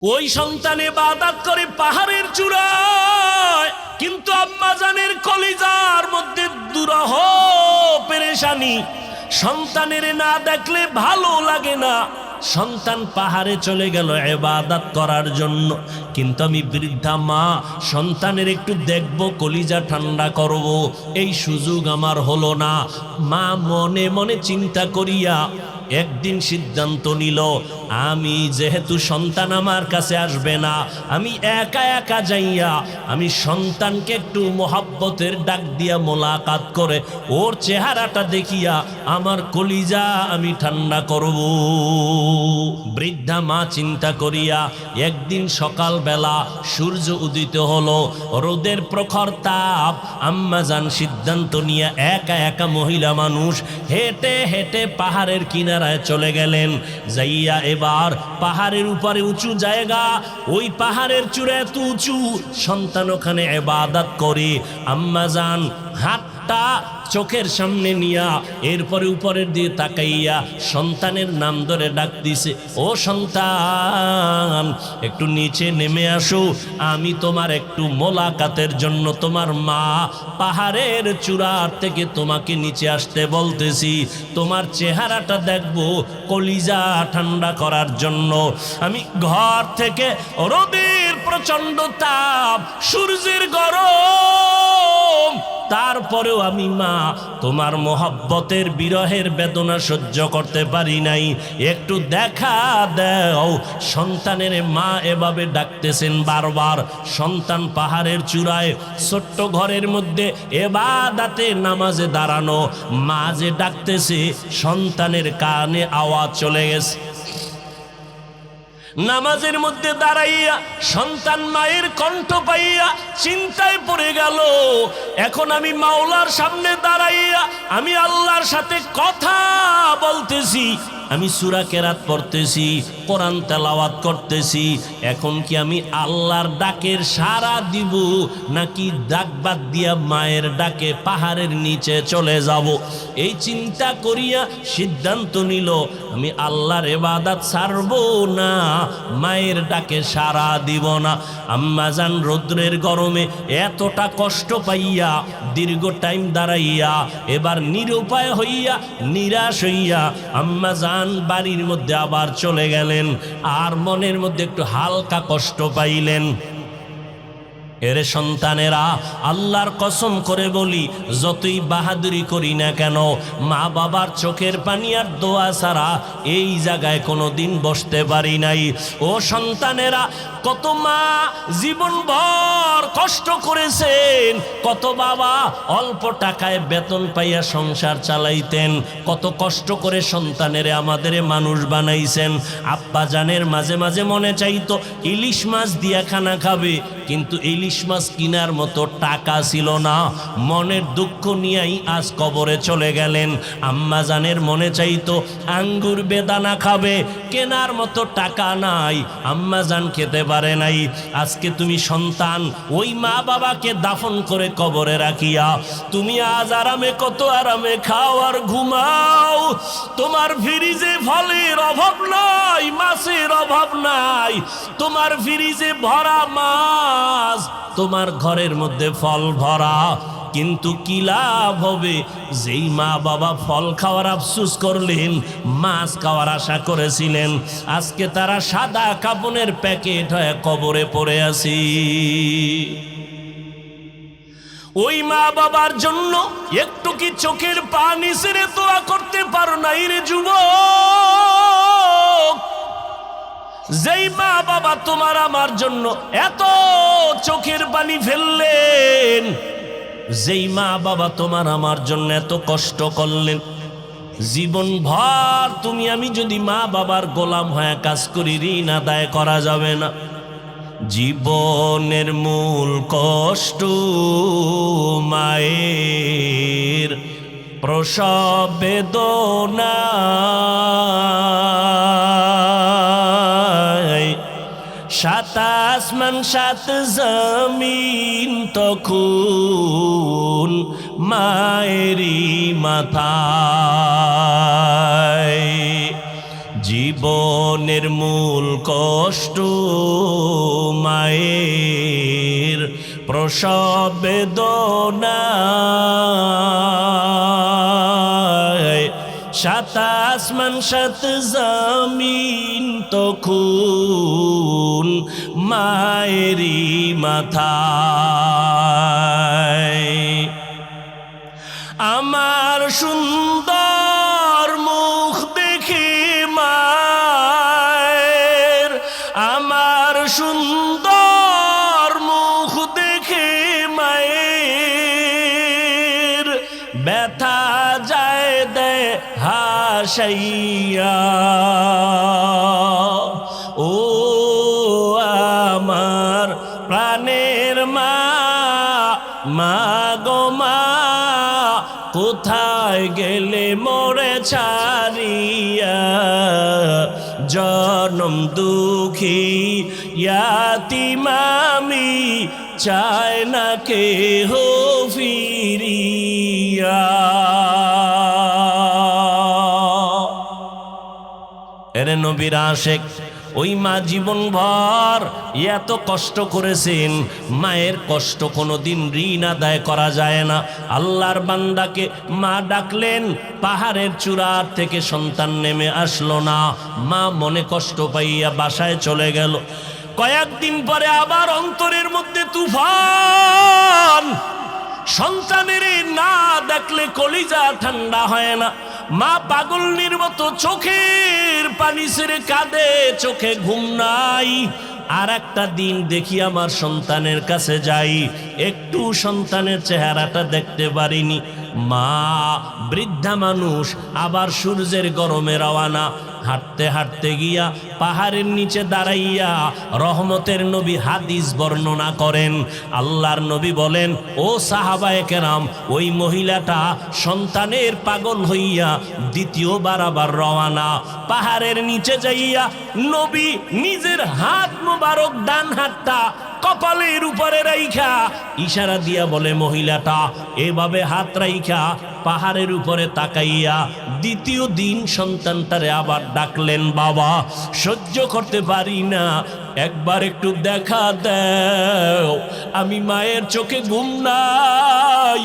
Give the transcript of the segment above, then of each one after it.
ওই সন্তান ইবাদত করে পাহাড়ের চূড়ায়, কিন্তু আম্মা জানের কলিজার মধ্যে দুরহ পেরেশানি। সন্তানের না দেখলে ভালো লাগে না। সন্তান পাহাড়ে চলে গেল ইবাদত করার জন্য, কিন্তু আমি বৃদ্ধা মা সন্তানের একটু দেখব, কলিজা ঠান্ডা করব, এই সুযোগ আমার হলো না। মা মনে মনে চিন্তা করিয়া একদিন সিদ্ধান্ত নিল, আমি যেহেতু সন্তান আমার কাছে আসবে না, আমি একা একা যাইয়া আমি সন্তানকে একটু মোহাব্বতের ডাক দিয়া মোলাকাত করে ওর চেহারাটা দেখিয়া আমার কলিজা আমি ঠান্ডা করব। বৃদ্ধা মা চিন্তা করিয়া একদিন সকালবেলা সূর্য উদিত হলো, রোদের প্রখর তাপ, আম্মাজান সিদ্ধান্ত নিয়ে একা একা মহিলা মানুষ হেঁটে হেঁটে পাহাড়ের কিনারায় চলে গেলেন। যাইয়া এবার পাহাড়ের উপরে উঁচু জায়গা, ওই পাহাড়ের চূড়া এত উঁচু, সন্তান ওখানে ইবাদত করে। আম্মাজান হাতটা চোখের সামনে নিয়া এরপরে উপরের দিয়ে তাকাইয়া সন্তানের নাম ধরে ডাক দিছে, ও সন্তান একটু নিচে নেমে আসো, আমি তোমার একটু মোলাকাতের জন্য তোমার মা পাহাড়ের চূড়ার থেকে তোমাকে নিচে আসতে বলতেছি, তোমার চেহারাটা দেখবো কলিজা ঠান্ডা করার জন্য। আমি ঘর থেকে রোদের প্রচন্ড তাপ, সূর্যের গরম, তারপরেও আমি মা তোমার মোহাব্বতের বিরহের বেদনা সহ্য করতে পারি নাই, একটু দেখা দাও। সন্তানের মা এভাবে ডাকতেছেন বারবার। সন্তান পাহাড়ের চূড়ায় ছোট্ট ঘরের মধ্যে ইবাদতে নামাজে দাঁড়ানো, মা যে ডাকতেছে সন্তানের কানে আওয়াজ চলে গেছে। নামাজের মধ্যে দাঁড়াইয়া সন্তান মায়ের কণ্ঠ পাইয়া চিন্তায় পড়ে গেল, এখন আমি মাওলার সামনে দাঁড়াইয়া আমি আল্লাহর সাথে কথা বলতেছি, আমি সূরা কেরাত পড়তেছি, কোরআন তেলাওয়াত করতেছি, এখন কি আমি আল্লাহর ডাকের সাড়া দিব নাকি ডাক বাদ দিয়া মায়ের ডাকে পাহাড়ের নিচে চলে যাব? এই চিন্তা করিয়া সিদ্ধান্ত নিল, আমি আল্লাহর ইবাদত ছাড়ব না, মায়ের ডাকে সাড়া দিব না। আম্মাজান রৌদ্রের গরমে এতটা কষ্ট পাইয়া দীর্ঘ টাইম দাঁড়াইয়া এবার নিরুপায় হইয়া নিরাশ হইয়া আম্মাজান বাড়ির মধ্যে আবার চলে গেলেন, আর মনের মধ্যে একটু হালকা কষ্ট পাইলেন। এরে সন্তানেরা, আল্লাহর কসম করে বলি, যতই বাহাদুরি করি না কেন, মা বাবার চোখের পানি আর দোয়া ছাড়া এই জায়গায় কোনো দিন বসতে পারি নাই। ও সন্তানেরা, কত মা জীবনভর কষ্ট করেছেন, কত বাবা অল্প টাকায় বেতন পাইয়া সংসার চালাইতেন, কত কষ্ট করে সন্তানের আমাদের মানুষ বানাইছেন। আব্বা জানের মাঝে মাঝে মনে চাইতো ইলিশ মাছ দিয়া খানা খাবে, কিন্তু ইলিশ মাছ কিনার মতো টাকা ছিল না। মনের দুঃখ নিয়েই আজ কবরে চলে গেলেন। আম্মা জানের মনে চাইতো আঙ্গুর বেদানা খাবে, কেনার মতো টাকা নাই, আম্মা জান খেতে পারে নাই। আজকে তুমি সন্তান ওই মা বাবাকে দাফন করে কবরে রাখিয়া তুমি আজ আরামে, কত আরামে খাও আর ঘুমাও। তোমার ফ্রিজে ফলের অভাব নাই, মাছের অভাব নাই, তোমার ফ্রিজে ভরা মাছ, তোমার ঘরের মধ্যে ফল ভরা, কিন্তু কি লাভ হবে? যেই মা বাবা ফল খাওয়ার আফসোস করলেন, মাছ খাওয়ার আশা করেছিলেন, আজকে তারা সাদা কাপনের প্যাকেট হয়ে কবরে পড়ে আছি। ওই মা বাবার জন্য একটু কি চোখের পানি ছেড়ে দোয়া করতে পারো নাই রে যুবক? যেই মা বাবা তোমার আমার জন্য এত চোখের পানি ফেললেন, যেই মা বাবা তোমার আমার জন্য এত কষ্ট করলেন, জীবন ভর তুমি আমি যদি মা বাবার গোলাম হয়ে কাজ করি, ঋণ আদায় করা যাবে না। জীবনের মূল কষ্ট মায়ের প্রসব বেদনা, সাত আসমান সাত জমিন তখন মায়েরই মাথায়। জীবনের মূল কষ্ট মায়ের প্রসব বেদনায়, সাত আসমান সাত জমিন তখন মায়েরই মাথায়। আমার সুন্দর মুখ দেখে মায়ের, আমার সুন্দর মুখ দেখে মায়ের ব্যথা যায় দে হাসাইয়া। ও আমার প্রাণের মা, মা গো মা, কোথায় গেলে মোরে ছাড়িয়া, জনম দুঃখী ইয়াতীম আমি, চায় না কেহ ফিরিয়া। এরে নবীর আশেক, ওই মা জীবন ভর এত কষ্ট করেছেন, মায়ের কষ্ট কোনোদিন ঋণ আদায় করা যায় না। আল্লাহর বান্দাকে মা ডাকলেন, পাহাড়ের চূড়ার থেকে সন্তান নেমে আসলো না। মা মনে কষ্ট পাইয়া বাসায় চলে গেল। কয়েকদিন পরে আবার অন্তরের মধ্যে তুফান। সন্তানের না দেখলে কলিজা ঠান্ডা হয় না। মা পাগলনির মতো চোখের পানি ছেড়ে কাঁদে, চোখে ঘুম নাই। আর একটা দিন দেখি আমার সন্তানের কাছে যাই, একটু সন্তানের চেহারাটা দেখতে পারিনি। মা বৃদ্ধা মানুষ, আবার সূর্যের গরমে রওয়ানা। হাঁটতে হাঁটতে গিয়া পাহাড়ের নিচে দাঁড়াইয়া রহমতের নবী হাদিস বর্ণনা করেন। আল্লাহর নবী বলেন, ও সাহাবায়ে কেরাম, ওই মহিলাটা সন্তানের পাগল হইয়া দ্বিতীয়বার আবার রওয়ানা। পাহাড়ের নিচে যাইয়া নবী নিজের হাত মোবারক ডান হাতটা কপালের উপরে রাইখা ইশারা দিয়া বলে, মহিলাটা এভাবে হাত রাইখা পাহাড়ের উপরে তাকাইয়া দ্বিতীয় দিন সন্তানটারে আবার ডাকলেন, বাবা সহ্য করতে পারি না, একবার একটু দেখা দাও। আমি মায়ের চোখে ঘুম নাই,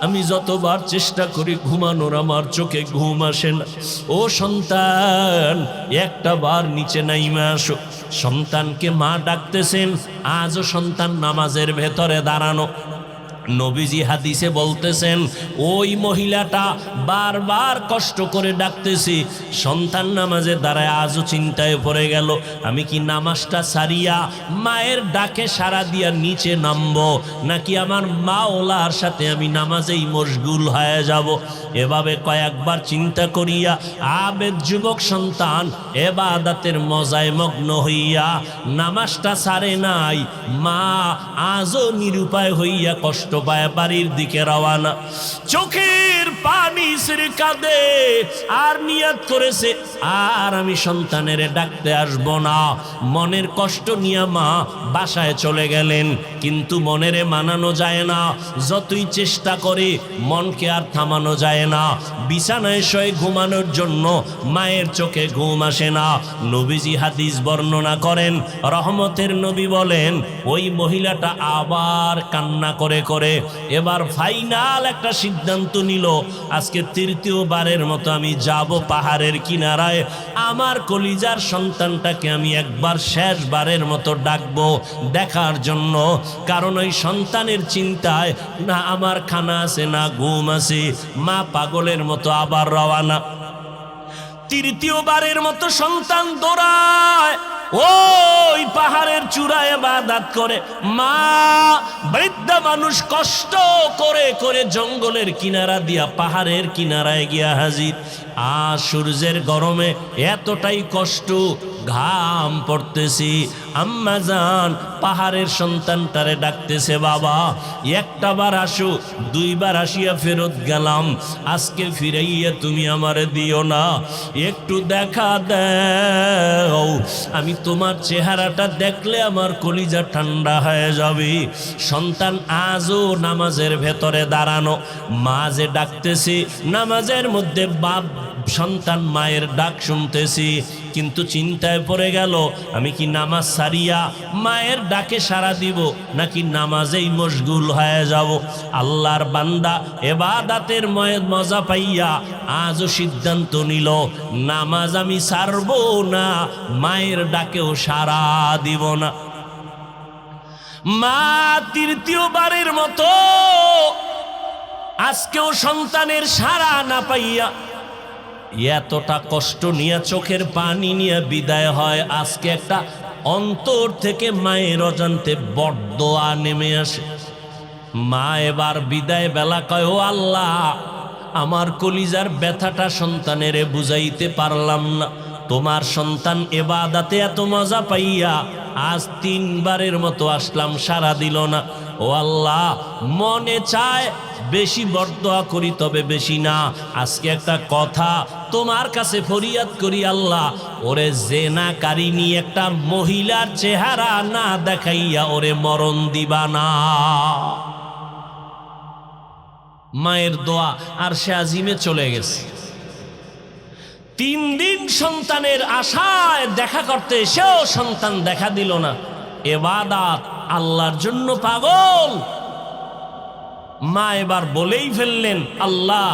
আমি যতবার চেষ্টা করি ঘুমানোর আমার চোখে ঘুম আসে না। ও সন্তান, একটা বার নিচে নাইমা আসো। সন্তানকে মা ডাকতেছেন, আজও সন্তান নামাজের ভেতরে দাঁড়ানো। নবীজি হাদিসে বলতেছেন, ওই মহিলাটা বারবার কষ্ট করে ডাকতেছি, সন্তান নামাজে দাঁড়ায় আজও চিন্তায় পড়ে গেল, আমি কি নামাজটা সারিয়া মায়ের ডাকে সাড়া দিয়া নিচে নামবো, নাকি আমার মাওলার সাথে আমি নামাজেই মশগুল হয়ে যাব। এভাবে কয়েকবার চিন্তা করিয়া আবেদ যুবক সন্তান এবাদাতের মজায় মগ্ন হইয়া নামাজটা সারে নাই। মা আজও নিরুপায় হইয়া কষ্ট পায় বাড়ির দিকে রওয়ানা। চোখের পানি ছেড়ে কাঁদে, আর নিয়ত করেছে আর আমি সন্তানের ডাকতে আসব না। মনের কষ্ট নিয়ে মা বাসায় চলে গেলেন, কিন্তু মনেরে মানানো যায় না। যতই চেষ্টা করে মনকে আর থামানো যায় না। বিছানায় শুয়ে ঘুমানোর জন্য মায়ের চোখে ঘুম আসে না। নবীজি হাদিস বর্ণনা করেন, রহমতের নবী বলেন, ওই মহিলাটা আবার কান্না করে করে এবার ফাইনাল একটা সিদ্ধান্ত নিল, আজকে তৃতীয়বারের মতো আমি যাব পাহাড়ের কিনারায়, আমার কলিজার সন্তানটাকে আমি একবার শেষবারের মতো ডাকবো দেখার জন্য। কারণ ওই সন্তানের চিন্তায় না আমার খানা আছে না ঘুম আছে। মা পাগলের মতো আবার রওয়ানা। তৃতীয়বারের মতো সন্তান দৌড়ায় ওই পাহাড়ের চূড়ায় ইবাদত করে। মা বৃদ্ধা মানুষ কষ্ট করে করে জঙ্গলের কিনারা দিয়া পাহাড়ের কিনারায় গিয়া হাজির। আর সূর্যের গরমে এতটাই কষ্ট, ঘাম পড়তেছি। আম্মা জান পাহাড়ের সন্তানটারে ডাকতেছে, বাবা একটা বার আসো। দুইবার আসিয়া ফেরত গেলাম, আজকে ফিরাইয়া তুমি আমারে দিও না, একটু দেখা দাও। আমি তোমার চেহারাটা দেখলে আমার কলিজা ঠান্ডা হয়ে যাবে। সন্তান আজও নামাজের ভেতরে দাঁড়ানো, মা যে ডাকতেছি নামাজের মধ্যে বাপ সন্তান মায়ের ডাক শুনতেছি। কিন্তু চিন্তায় পড়ে গেল আমি কি নামাজ সারিয়া মায়ের ডাকে সাড়া দিব নাকি নামাজেই মশগুল হয়ে যাব। আল্লাহর বান্দা ইবাদতের মজা পাইয়া আজও সিদ্ধান্ত নিল নামাজ আমি ছাড়বো না, মায়ের ডাকেও সাড়া দিব না। মা তৃতীয়বারের মতো আজকেও সন্তানের সাড়া না পাইয়া এতটা কষ্ট নিয়ে চোখের পানি নিয়ে বিদায় হয়। আজকে একটা অন্তর থেকে মায়ের অজান্তে বড়দোয়া নেমে আসে। মা এবার বিদায় বেলা কয়, ও আল্লাহ, আমার কলিজার ব্যথাটা সন্তানেরে বুঝাইতে পারলাম না। তোমার সন্তান ইবাদতে এত মজা পাইয়া আজ 3 বারের মতো আসলাম, সাড়া দিল না। ও আল্লাহ, মনে চায় বেশি বরদোয়া করি, তবে বেশি না। আজকে একটা কথা তোমার কাছে ফরিয়াদ করি, আল্লাহ, ওরে জেনাকারিনী একটা মহিলার চেহারা না দেখাইয়া ওরে মরণ দিবা না। মায়ের দোয়া আর সে আজিমে চলে গেছে। 3 দিন সন্তানের আশায় দেখা করতে এসেও সন্তান দেখা দিল না। ইবাদত আল্লাহর জন্য পাগল। মা এবার বলেই ফেললেন, আল্লাহ,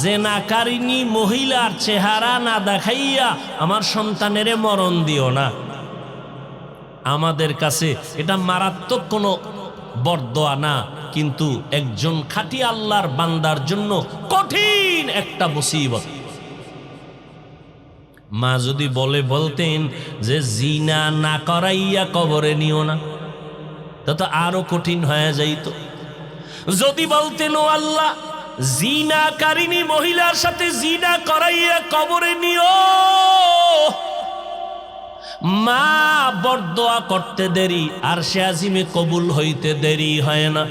জেনাকারিনী মহিলার চেহারা না দেখাইয়া আমার সন্তানেরে মরণ দিও না। আমাদের কাছে এটা মারাত্মক কোনো বরদোয়া না, কিন্তু একজন খাঁটি আল্লাহর বান্দার জন্য কঠিন একটা মুসিবত। মা যদি বলতেন যে জিনা না করাইয়া কবরে নিও না, তা তো আরো কঠিন হয়ে যাইত। যদি বলতেন, ও আল্লাহ, জিনাকারিনী মহিলার সাথে জিনা করাইয়া কবরে নিও, মা বরদোয়া করতে দেরি আর সে আজিমে কবুল হইতে দেরি হয় না।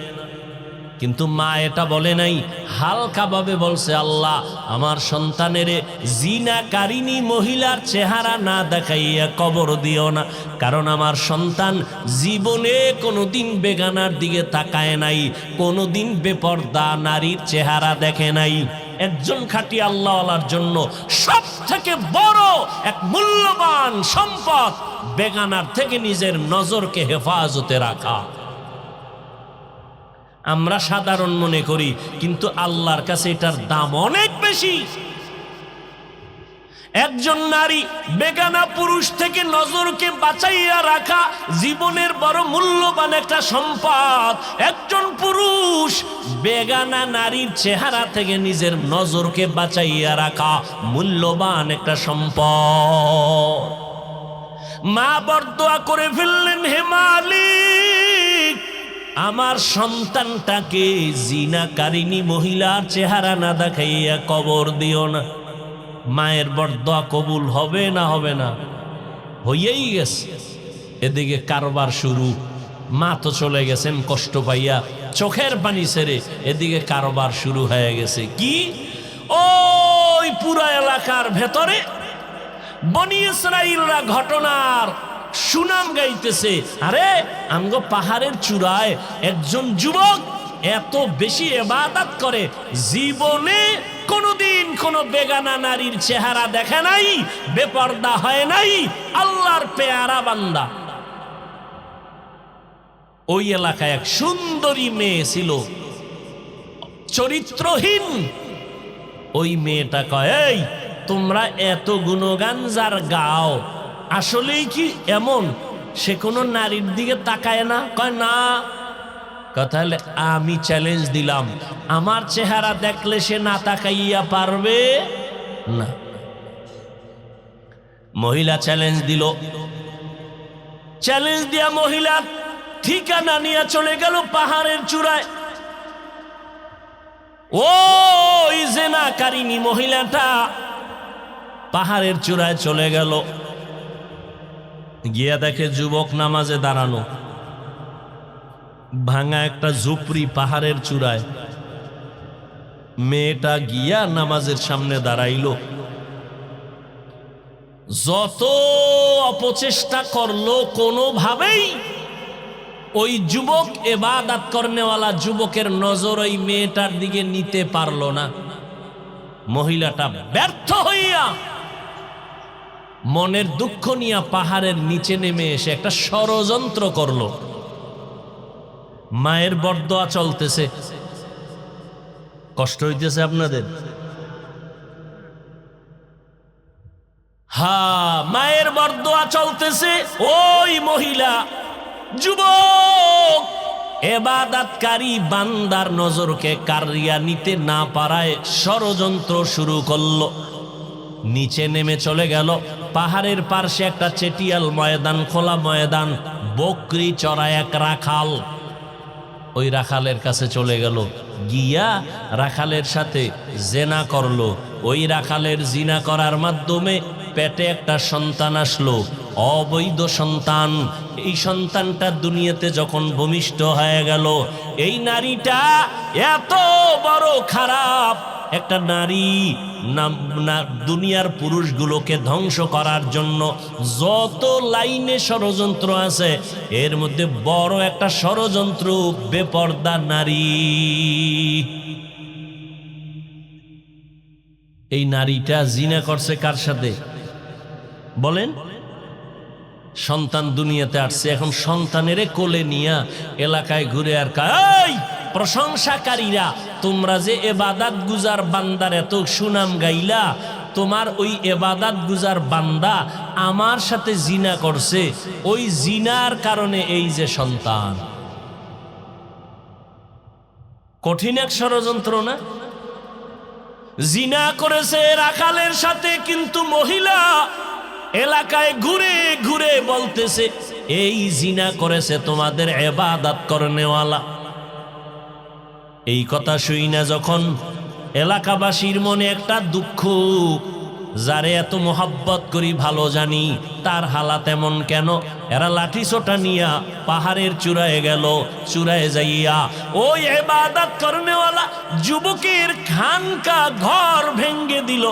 কিন্তু মা এটা বলে নাই, হালকাভাবে বলছে, আল্লাহ, আমার সন্তানেরে জিনাকারিনী মহিলার চেহারা না দেখাইয়া কবর দিও না, কারণ আমার সন্তান জীবনে কোনোদিন বেগানার দিকে তাকায় নাই, কোনোদিন বেপর্দা নারীর চেহারা দেখে নাই। একজন খাঁটি আল্লাহওয়ালার জন্য সব থেকে বড় এক মূল্যবান সম্পদ বেগানার থেকে নিজের নজরকে হেফাজতে রাখা। আমরা সাধারণ মনে করি, কিন্তু আল্লাহর কাছে এটার দাম অনেক বেশি। একজন নারী বেগানা পুরুষ থেকে নজরকে বাঁচাইয়া রাখা জীবনের বড় মূল্যবান একটা সম্পদ। একজন পুরুষ বেগানা নারীর চেহারা থেকে নিজের নজরকে বাঁচাইয়া রাখা মূল্যবান একটা সম্পদ। মা বরদোয়া করে ফেললেন, হে মালিক, আমার সন্তানটাকে জিনাকারিনী মহিলার চেহারা না দেখাইয়া কবর দিও না। মায়ের বরদোয়া কবুল হবে না? হবে না? হইয়াই গেছে। এদিকে কারবার শুরু। মা তো চলে গেছেন কষ্ট পাইয়া, চোখের পানি ছেড়ে। এদিকে কারবার শুরু হয়ে গেছে। কি? ওই পুরা এলাকার ভেতরে বনি ইসরাইলরা ঘটনার সুনাম গাইতেছে। আরে আমগো পাহাড়ের চূড়ায় একজন যুবক এত বেশি ইবাদত করে, জীবনে কোনোদিন কোনো বেগানা নারীর চেহারা দেখে নাই, বেপর্দা হয় নাই, আল্লাহর পেয়ারা বান্দা। ওই এলাকায় এক সুন্দরী মেয়ে ছিল, চরিত্রহীন। ওই মেয়েটা কয়, এই তোমরা এত গুণগান যার গাও, আসলেই কি এমন সে কোনো নারীর দিকে তাকায় না? কয় না। তাহলে আমি চ্যালেঞ্জ দিলাম, আমার চেহারা দেখলে সে না তাকাইয়া পারবে না। মহিলা চ্যালেঞ্জ দিল। চ্যালেঞ্জ দিয়া মহিলা ঠিকানা নিয়ে চলে গেল পাহাড়ের চূড়ায়। ওই জিনাকারিনী মহিলাটা পাহাড়ের চূড়ায় চলে গেল। গিয়া দেখে যুবক নামাজে দাঁড়ানো, ভাঙা একটা ঝুপড়ি পাহাড়ের চূড়ায়। মেয়েটা গিয়া নামাজের সামনে দাঁড়াইল। যত অপচেষ্টা করলো, কোনোভাবেই ওই যুবক, ইবাদত করনেওয়ালা যুবকের নজর ওই মেয়েটার দিকে নিতে পারল না। মহিলাটা ব্যর্থ হইয়া মনের দুঃখ নিয়ে পাহাড়ের নিচে নেমে এসে একটা ষড়যন্ত্র করলো। মায়ের বরদোয়া চলতেছে, কষ্ট হইতেছে আপনাদের? মায়ের বরদোয়া চলতেছে। ওই মহিলা যুবক এবাদতকারী বান্দার নজরকে কারিয়া নিতে না পারায় ষড়যন্ত্র শুরু করলো। নিচে নেমে চলে গেল। পাহাড়ের পার্শ্বে একটা চেটিয়াল ময়দান, খোলা ময়দান, বকরি চড়ায় এক রাখাল। ওই রাখালের কাছে চলে গেল, গিয়া রাখালের সাথে জেনা করলো। ওই রাখালের জিনা করার মাধ্যমে পেটে একটা সন্তান আসলো, অবৈধ সন্তান। এই সন্তানটা দুনিয়াতে যখন ভূমিষ্ঠ হয়ে গেল, এই নারীটা এত বড় খারাপ একটা নারী, দুনিয়ার পুরুষগুলোকে ধ্বংস করার জন্য যত লাইনে ষড়যন্ত্র আছে, এর মধ্যে বড় একটা ষড়যন্ত্র বেপর্দা নারী। এই নারীটা জিনা করছে কার সাথে বলেন? সন্তান দুনিয়াতে আসছে, এখন সন্তানেরে কোলে নিয়া এলাকায় ঘুরে আর এই প্রশংসাকারীরা, তোমরা যে এবাদাত গুজার বান্দার এত সুনাম গাইলা, তোমার ওই এবাদাত গুজার বান্দা আমার সাথে জিনা করছে, ওই জিনার কারণে এই যে সন্তান। কঠিন এক ষড়যন্ত্র না? জিনা করেছে রাখালের সাথে, কিন্তু মহিলা এলাকায় ঘুরে ঘুরে বলতেছে এই জিনা করেছে তোমাদের ইবাদত করনেওয়ালা। এই কথা শুই না যখন এলাকাবাসীর মনে একটা দুঃখ, যারে এত মোহাব্বত করি ভালো জানি তার হালাত এমন কেন। এরা লাঠি সোটা নিয়া পাহাড়ের চূড়ায় গেল। চূড়ায় যাইয়া ওই ইবাদত করনেওয়ালা যুবকের খানকা ঘর ভেঙ্গে দিল।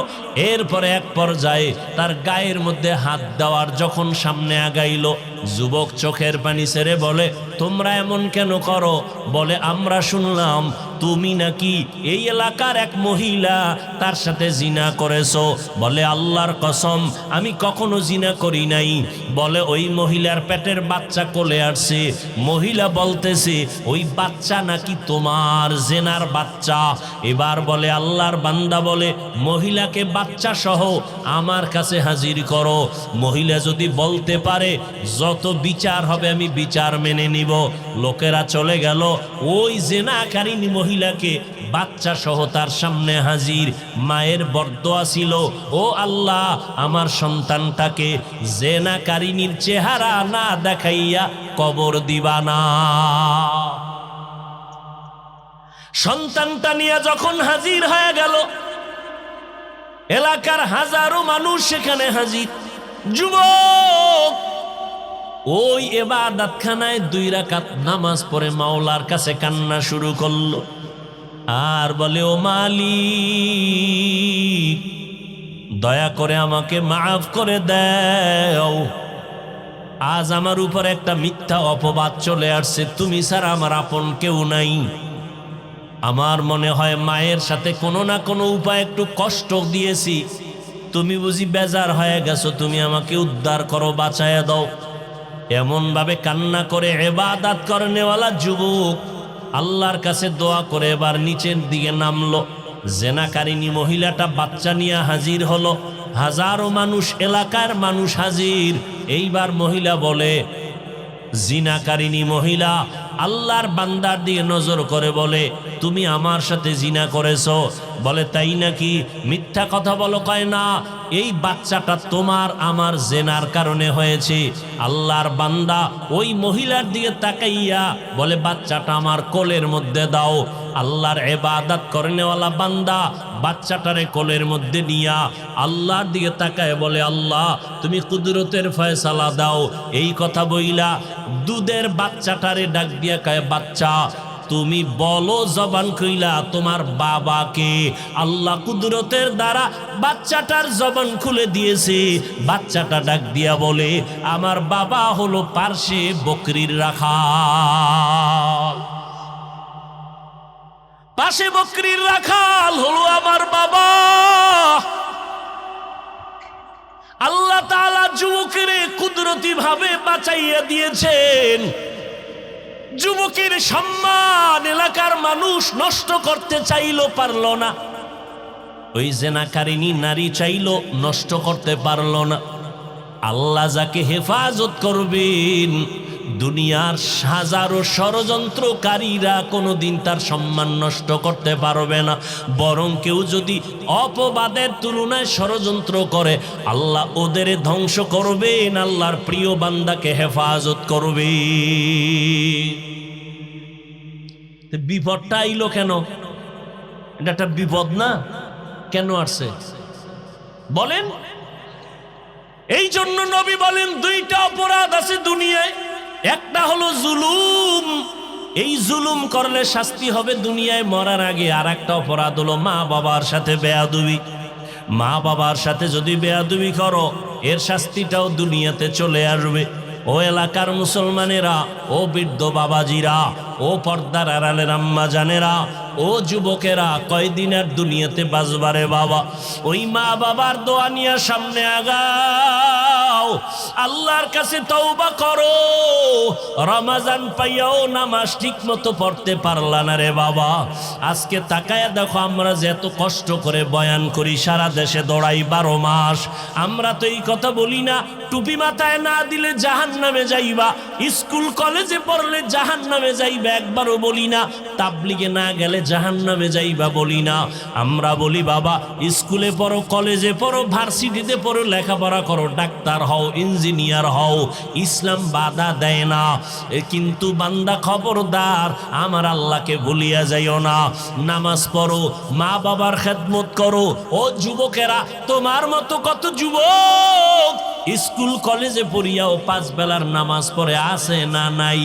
এরপরে এক পর্যায়ে তার গায়ের মধ্যে হাত দেওয়ার যখন সামনে আগাইল, যুবক চোখের পানি ছেড়ে বলে তোমরা এমন কেন করো? বলে আমরা শুনলাম তুমি নাকি এই এলাকার এক মহিলা, তার সাথে জিনা করেছো। বলে আল্লাহর কসম আমি কখনো জিনা করি নাই। বলে ওই মহিলার পেটের বাচ্চা কোলে আসছে, মহিলা বলতেছে ওই বাচ্চা নাকি তোমার জেনার বাচ্চা। এবার বলে আল্লাহর বান্দা বলে মহিলাকে বাচ্চা সহ আমার কাছে হাজির করো। মহিলা যদি বলতে পারে যত বিচার হবে আমি বিচার মেনে নিব। লোকেরা চলে গেল, ওই জেনাকারিনী মহিলাকে বাচ্চা সহ তার সামনে হাজির। মায়ের বরদোয়া ছিল, ও আল্লাহ আমার সন্তানটাকে জেনাকারিনীর চেহারা না দেখাইয়া কবর দিবা না। সন্তানটা নিয়ে যখন হাজির হয়ে গেল, এলাকার হাজারো মানুষ সেখানে হাজির। যুবক ওই ইবাদতখানায় 2 রাকাত নামাজ পড়ে মাওলার কাছে কান্না শুরু করলো আর বলে ও মালিক দয়া করে আমাকে মাফ করে দাও। আজ আমার উপর একটা মিথ্যা অপবাদ চলে আসছে, তুমি ছাড়া আমার আপন কেউ নাই। আমার মনে হয় মায়ের সাথে কোনো না কোনো উপায় একটু কষ্ট দিয়েছি, তুমি বুঝি বেজার হয়ে গেছো, তুমি আমাকে উদ্ধার করো, বাঁচায়া দাও। এমন ভাবে কান্না করে ইবাদত করনেওয়ালা যুবক আল্লাহর কাছে দোয়া করে এবার নিচের দিকে নামলো। জেনাকারিনী মহিলাটা বাচ্চা নিয়ে হাজির হলো, হাজারো মানুষ, এলাকার মানুষ হাজির। এইবার মহিলা বলে, জিনাকারিনী মহিলা আল্লাহর বান্দার দিয়ে নজর করে বলে তুমি আমার সাথে জিনা করেছো। বলে তাই নাকি? মিথ্যা কথা বলো। কয় না, এই বাচ্চাটা তোমার আমার জেনার কারণে হয়েছে। আল্লাহর বান্দা ওই মহিলার দিকে তাকাইয়া বলে বাচ্চাটা আমার কোলের মধ্যে দাও। আল্লাহর ইবাদত করনেওয়ালা বান্দা বাচ্চাটারে কোলের মধ্যে নিয়া আল্লাহর দিকে তাকায় বলে আল্লাহ তুমি কুদরতের ফয়সালা দাও। এই কথা বইলা দুধের বাচ্চাটারে ডাক দিয়া কয় বাচ্চা তুমি বলো জবান কইলা তোমার বাবাকে। আল্লাহ কুদরতের দ্বারা বাচ্চাটার জবান খুলে দিয়েছে। বাচ্চাটা ডাক দিয়া বলে আমার বাবা হলো পার্শ্বে বকরির রাখাল, পাশে বকরির রাখাল হলো আমার বাবা। আল্লাহ তাআলা যুবকের কুদরতি ভাবে বাঁচাইয়া দিয়েছেন। যুবকের সম্মান এলাকার মানুষ নষ্ট করতে চাইলো, পারলো না। ওই জেনাকারিনী নারী চাইলো, নষ্ট করতে পারলো না। আল্লাহ যাকে হেফাজত করবেন, দুনিয়ার হাজারো ষড়যন্ত্রকারীরা কোনোদিন তার সম্মান নষ্ট করতে পারবে না। বরং কেউ যদি অপবাদের তুলনায় ষড়যন্ত্র করে, আল্লাহ ওদের ধ্বংস করবেন, আল্লাহর প্রিয় বান্দাকে হেফাজত করবে। বিপদটা আইলো কেন? এটা একটা বিপদ না? কেন আসছে বলেন? এই জন্য নবী বলেন দুইটা অপরাধ আছে দুনিয়ায়। একটা হলো জুলুম, এই জুলুম করলে শাস্তি হবে দুনিয়ায় মরার আগে। আর একটা অপরাধ হলো মা বাবার সাথে বেয়াদবি। মা বাবার সাথে যদি বেয়াদবি করো, এর শাস্তিটাও দুনিয়াতে চলে আসবে। ও এলাকার মুসলমানেরা, ও বৃদ্ধ বাবাজিরা, ও পর্দার আড়ালের আম্মা জানেরা, ও যুবকেরা, কয়দিনের দুনিয়াতে বাজবারে বাবা। ওই মা বাবার দোয়া নিয়ে সামনে আগাও, আল্লাহর কাছে তওবা করো। রমজান পাইয়াও নামাজ ঠিক মতো পড়তে পারলা না রে বাবা। আজকে তাকায়া দেখো, আমরা যে এত কষ্ট করে বয়ান করি, সারা দেশে দৌড়াই 12 মাস, আমরা তো এই কথা বলি না টুপি মাথায় না দিলে জাহান্নামে যাইবা, স্কুল কলেজে পড়লে জাহান্নামে যাইবা, একবারও বলি না তাবলিগে না গেলে জাহান্নামে যাইবা, বলি না। আমরা বলি বাবা স্কুলে পড়ো, কলেজে পড়ো, ভার্সিটিতে পড়ো, লেখাপড়া করো, ডাক্তার হও, ইঞ্জিনিয়ার হও, ইসলাম বাধা দেয় না। কিন্তু বান্দা খবরদার, আমার আল্লাহকে ভুলিয়া যাইও না। নামাজ পড়ো, মা বাবার খেদমত করো। ও যুবকেরা, তোমার মতো কত যুবক স্কুল কলেজে পড়িয়াও 5 বেলার নামাজ পড়ে আছে না নাই?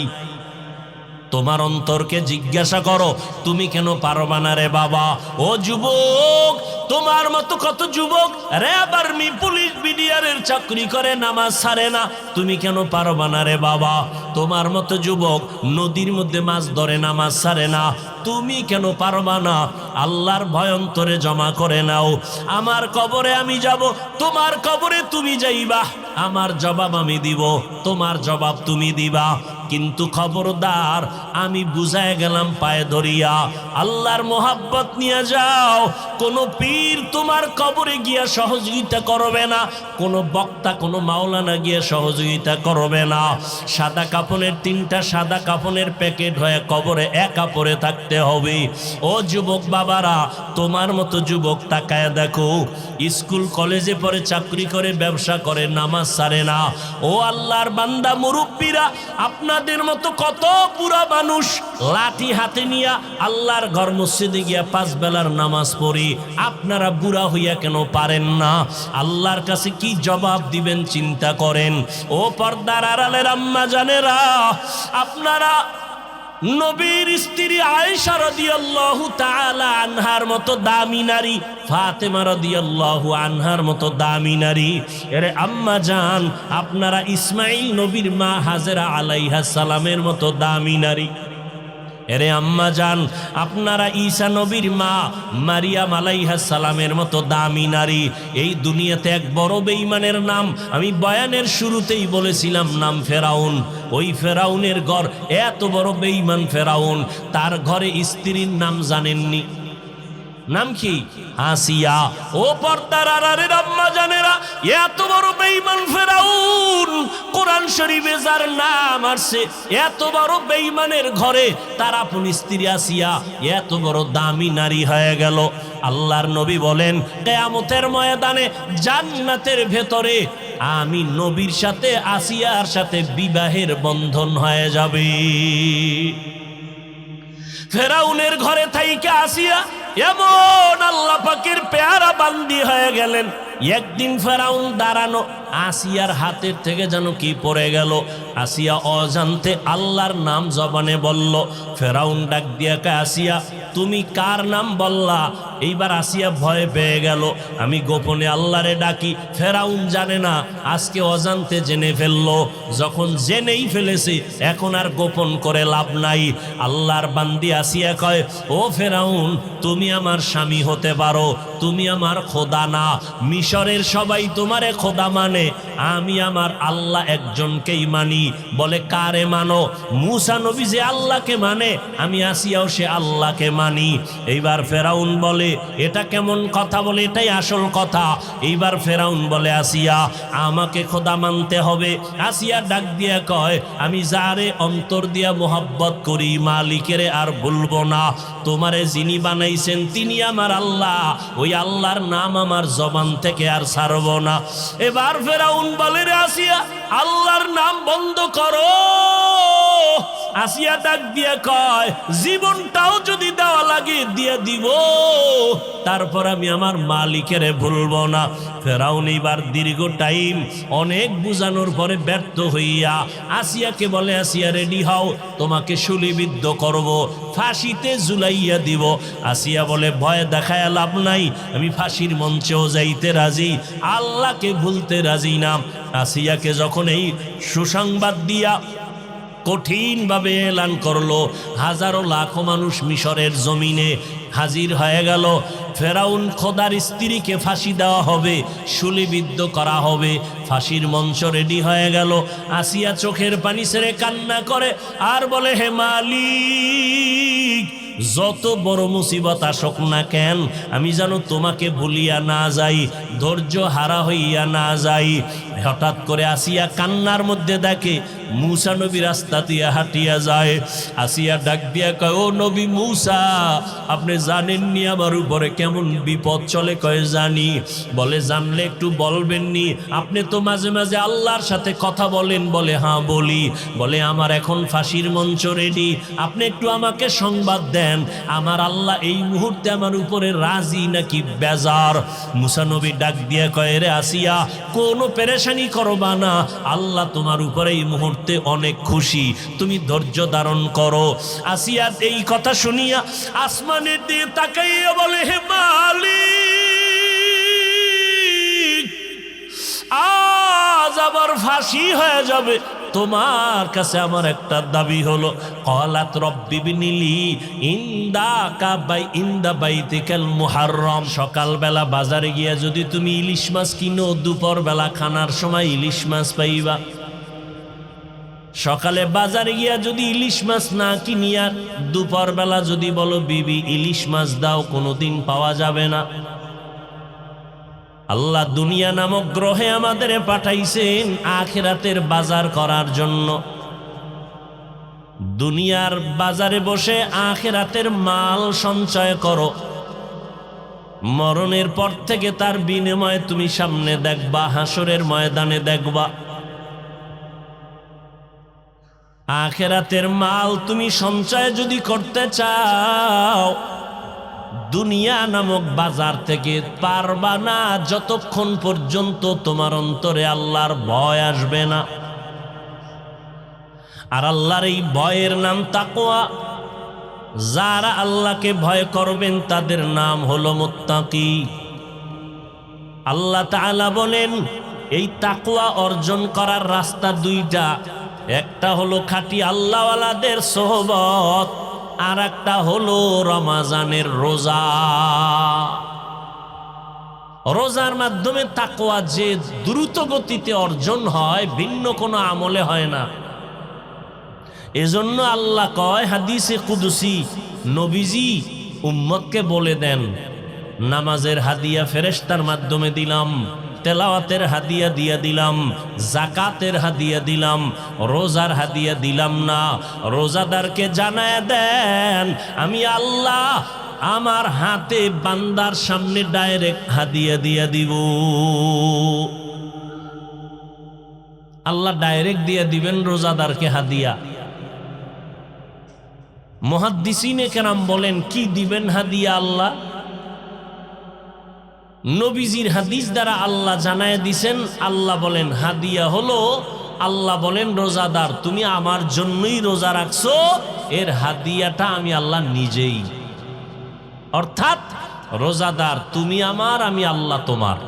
তোমার অন্তরকে জিজ্ঞাসা করো, তুমি কেন পারবা না রে বাবা? ও যুবক, তোমার মতো কত যুবক র্যাব, আর্মি, পুলিশ, বিডিআরের চাকরি করে, নামাজ ছাড়ে না, তুমি কেন পারবা না রে বাবা? তোমার মতো যুবক নদীর মধ্যে মাছ ধরে, নামাজ ছাড়ে না, তুমি কেন পারবা না? আল্লাহর ভয় অন্তরে জমা করে নাও। আমার কবরে আমি যাব, তোমার কবরে তুমি যাইবা, আমার জবাব আমি দিব, তোমার জবাব তুমি দিবা। কিন্তু খবরদার, আমি বুঝায় গেলাম পায়ে ধরিয়া, আল্লাহর মোহাব্বত নিয়ে যাও। কোনো পীর তোমার কবরে গিয়া সহযোগিতা করবে না, কোনো বক্তা, কোনো মাওলানা গিয়া সহযোগিতা করবে না। সাদা কাফনের 3টা সাদা কাফনের প্যাকেট হয়ে কবরে একা পড়ে থাকতে হবে। ও যুবক বাবারা, তোমার মতো যুবক তাকায় দেখো, স্কুল কলেজে পড়ে, চাকরি করে, ব্যবসা করে, নামাজ ছাড়ে না। ও আল্লাহর বান্দা মুরব্বীরা, আপনাদের মতো কত বুড়া মানুষ লাঠি হাতে নিয়া আল্লাহর ঘর মসজিদে গিয়া 5 বেলার নামাজ পড়ি, আপনারা বুড়া হইয়া কেন পারেন না? আল্লাহর কাছে কি জবাব দিবেন চিন্তা করেন। ও পর্দার আড়ালের আম্মা জানেরা, আপনারা নবীর স্ত্রী আয়েশা রাদিয়াল্লাহু তাআলা আনহার মতো দামি নারী, ফাতেমা রাদিয়াল্লাহু আনহার মতো দামি নারী, এর আম্মা জান, আপনারা ইসমাইল নবীর মা হাজেরা আলাইহাস সালামের মতো দামি নারী, এরে আম্মা জান, আপনারা ঈসা নবীর মা মারিয়াম আলাইহাস সালামের মতো দামি নারী। এই দুনিয়াতে এক বড় বেঈমানের নাম আমি বয়ানের শুরুতেই বলেছিলাম, নাম ফেরাউন। ওই ফেরাউনের ঘর এত বড় বেঈমান ফেরাউন, তার ঘরে স্ত্রীর নাম জানেননি? নাম কি? আসিয়া। ও পর্দার আড়ালের আম্মা জানেরা, এত বড় বেঈমান ফেরাউন, কোরআন শরীফে যার নাম আসছে, এত বড় বেঈমানের ঘরে তার আপন স্ত্রী আসিয়া এত বড় দামি নারী হয়ে গেল। আল্লাহর নবী বলেন, কিয়ামতের ময়দানে জান্নাতের ভেতরে আমি নবীর সাথে আসিয়ার সাথে বিবাহের বন্ধন হয়ে যাবে। ফেরাউনের ঘরে থাইকে আসিয়া এমন আল্লাহ পাকের পেয়ারা বান্দি হয়ে গেলেন। একদিন ফেরাউন দাঁড়ানো, আসিয়ার হাতের থেকে যেন কি পড়ে গেল। আসিয়া অজান্তে আল্লাহর নাম জবানে বলল। ফেরাউন ডাক দিয়া কয়, আসিয়া তুমি কার নাম বললা? এইবার আসিয়া ভয় পেয়ে গেল। আমি গোপনে আল্লাহরে ডাকি, ফেরাউন জানে না, আজকে অজান্তে জেনে ফেললো। যখন জেনেই ফেলেছে এখন আর গোপন করে লাভ নাই। আল্লাহর বান্দি আসিয়া কয়, ও ফেরাউন, তুমি আমার স্বামী হতে পারো, তুমি আমার খোদা না। মিশরের সবাই তোমারে খোদা মানে, আমি আমার আল্লাহ একজনকেই মানি। বলে কারে মানো? মুসা নবী যে আল্লাহকে মানে, আমি আসিয়াও সে আল্লাহকে মানি। এইবার ফেরাউন বলে, এটা কেমন কথা? বলে এটাই আসল কথা। এইবার ফেরাউন বলে, আসিয়া আমাকে খোদা মানতে হবে। আসিয়া ডাক দিয়া কয়, আমি যারে অন্তর দিয়া মোহাব্বত করি, মালিকেরে আর ভুলবো না। তোমারে যিনি বানাইছেন তিনি আমার আল্লাহ, ওই আল্লাহর নাম আমার জবান থেকে আর ছাড়ব না। এবার ফেরাউন বলে, রে আসিয়া, আল্লাহর নাম বন্ধ করো। আসিয়া ডাক দিয়া কয়, জীবনটাও যদি দেওয়া লাগে দিয়ে দিব, তারপর আমি আমার মালিকেরে ভুলব না। ফেরাউন এবার দীর্ঘ টাইম অনেক বুঝানোর পরে ব্যর্থ হইয়া আসিয়াকে বলে, আসিয়া রেডি হও, তোমাকে শুলিবিদ্ধ করব, ফাঁসিতে ঝুলাইয়া দিব। আসিয়া বলে, ভয় দেখায় লাভ নাই, আমি ফাঁসির মঞ্চেও যাইতে রাজি, আল্লাহকে ভুলতে রাজি না। আসিয়াকে যখন এই সুসংবাদ দিয়া কঠিনভাবে এলান করলো, হাজারো লাখো মানুষ মিশরের জমিনে হাজির হয়ে গেল। ফেরাউন খোদার স্ত্রীকে ফাঁসি দেওয়া হবে, শুলিবিদ্ধ করা হবে, ফাঁসির মঞ্চ রেডি হয়ে গেল। আসিয়া চোখের পানি ছেড়ে কান্না করে আর বলে, হে মালিক, যত বড় মুসিবত আসুক না কেন, আমি যেন তোমাকে ভুলিয়া না যাই, ধৈর্য হারা হইয়া না যাই। হঠাৎ করে আসিয়া কান্নার মধ্যে দেখে মুসা নবী রাস্তা দিয়া হাঁটিয়া যায়। আসিয়া ডাক দিয়া কয়, ও নবী মুসা, আপনি জানেননি আমার উপরে কেমন বিপদ চলে? কয় জানি। বলে, জানলে একটু বলবেননি? আপনি তো মাঝে মাঝে আল্লাহর সাথে কথা বলেন। বলে, হ্যাঁ বলি। বলে, আমার এখন ফাঁসির মঞ্চ রেডি, আপনি একটু আমাকে সংবাদ দেন, আমার আল্লাহ এই মুহূর্তে আমার উপরে রাজি নাকি বেজার? মুসা নবী ডাক দিয়া কয়, রে আসিয়া, কোনো পেরেশানি করবা না, আল্লাহ তোমার উপরে এই মুহূর্তে অনেক খুশি, তুমি ধৈর্য ধারণ করো। আসিয়া এই কথা শুনিয়া আসমানের দিকে তাকাইয়া বলে, হে মালিক, আজ আবার ফাঁসি হয়ে যাবে, তোমার কাছে আমার একটা দাবি হলো। ক্বালাত রব্বি বিনিলি ইনদা বাইতিকাল মুহাররম। সকালবেলা বাজারে গিয়া যদি তুমি ইলিশ মাছ কিনো, দুপুর বেলা খানার সময় ইলিশ মাছ পাইবা। সকালে বাজারে গিয়া যদি ইলিশ মাছ না কিনিয়া দুপুর বেলা যদি বলো, বিবি ইলিশ মাছ দাও, কোনোদিন পাওয়া যাবে না। আল্লাহ দুনিয়া নামক গ্রহে আমাদের পাঠাইছেন আখিরাতের বাজার করার জন্য। দুনিয়ার বাজারে বসে আখিরাতের মাল সঞ্চয় করো, মরণের পর থেকে তার বিনিময়ে তুমি সামনে দেখবা, হাসরের ময়দানে দেখবা। আখিরাতের মাল তুমি সঞ্চয় যদি করতে চাও, দুনিয়া নামক বাজার থেকে পারবা না, যতক্ষণ পর্যন্ত তোমার অন্তরে আল্লাহর ভয় আসবে না। আর আল্লাহর এই ভয়ের নাম তাকওয়া। যারা আল্লাহকে ভয় করবেন তাদের নাম হলো মুত্তাকি। আল্লাহ তাআলা বলেন, এই তাকওয়া অর্জন করার রাস্তা দুইটা, একটা হলো খাঁটি আল্লাহওয়ালাদের সোহবত, আর একটা হলো রমাজানের রোজা। রোজার মাধ্যমে তাকওয়া যে দ্রুত গতিতে অর্জন হয়, ভিন্ন কোনো আমলে হয় না। এজন্য আল্লাহ কয় হাদিসে কুদসি, নবীজি উম্মতকে বলে দেন, নামাজের হাদিয়া ফেরেশতার মাধ্যমে দিলাম, তেলাওয়াতের হাদিয়া দিয়া দিলাম, জাকাতের হাদিয়া দিলাম, রোজার হাদিয়া দিলাম না। রোজাদারকে জানায় দেন, আমি আল্লাহ আমার হাতে বান্দার সামনে ডাইরেক্ট হাদিয়া দিয়া দিব। আল্লাহ ডাইরেক্ট দিয়ে দিবেন রোজাদারকে হাদিয়া। মুহাদ্দিসিনে কেরাম বলেন, কি দিবেন হাদিয়া আল্লাহ? নবীজির হাদিস দ্বারা আল্লাহ জানায় দিছেন। আল্লাহ বলেন হাদিয়া হলো, আল্লাহ বলেন রোজাদার তুমি আমার জন্যই রোজা রাখছো, এর হাদিয়াটা আমি আল্লাহ নিজেই। অর্থাৎ রোজাদার তুমি আমার, আমি আল্লাহ তোমার।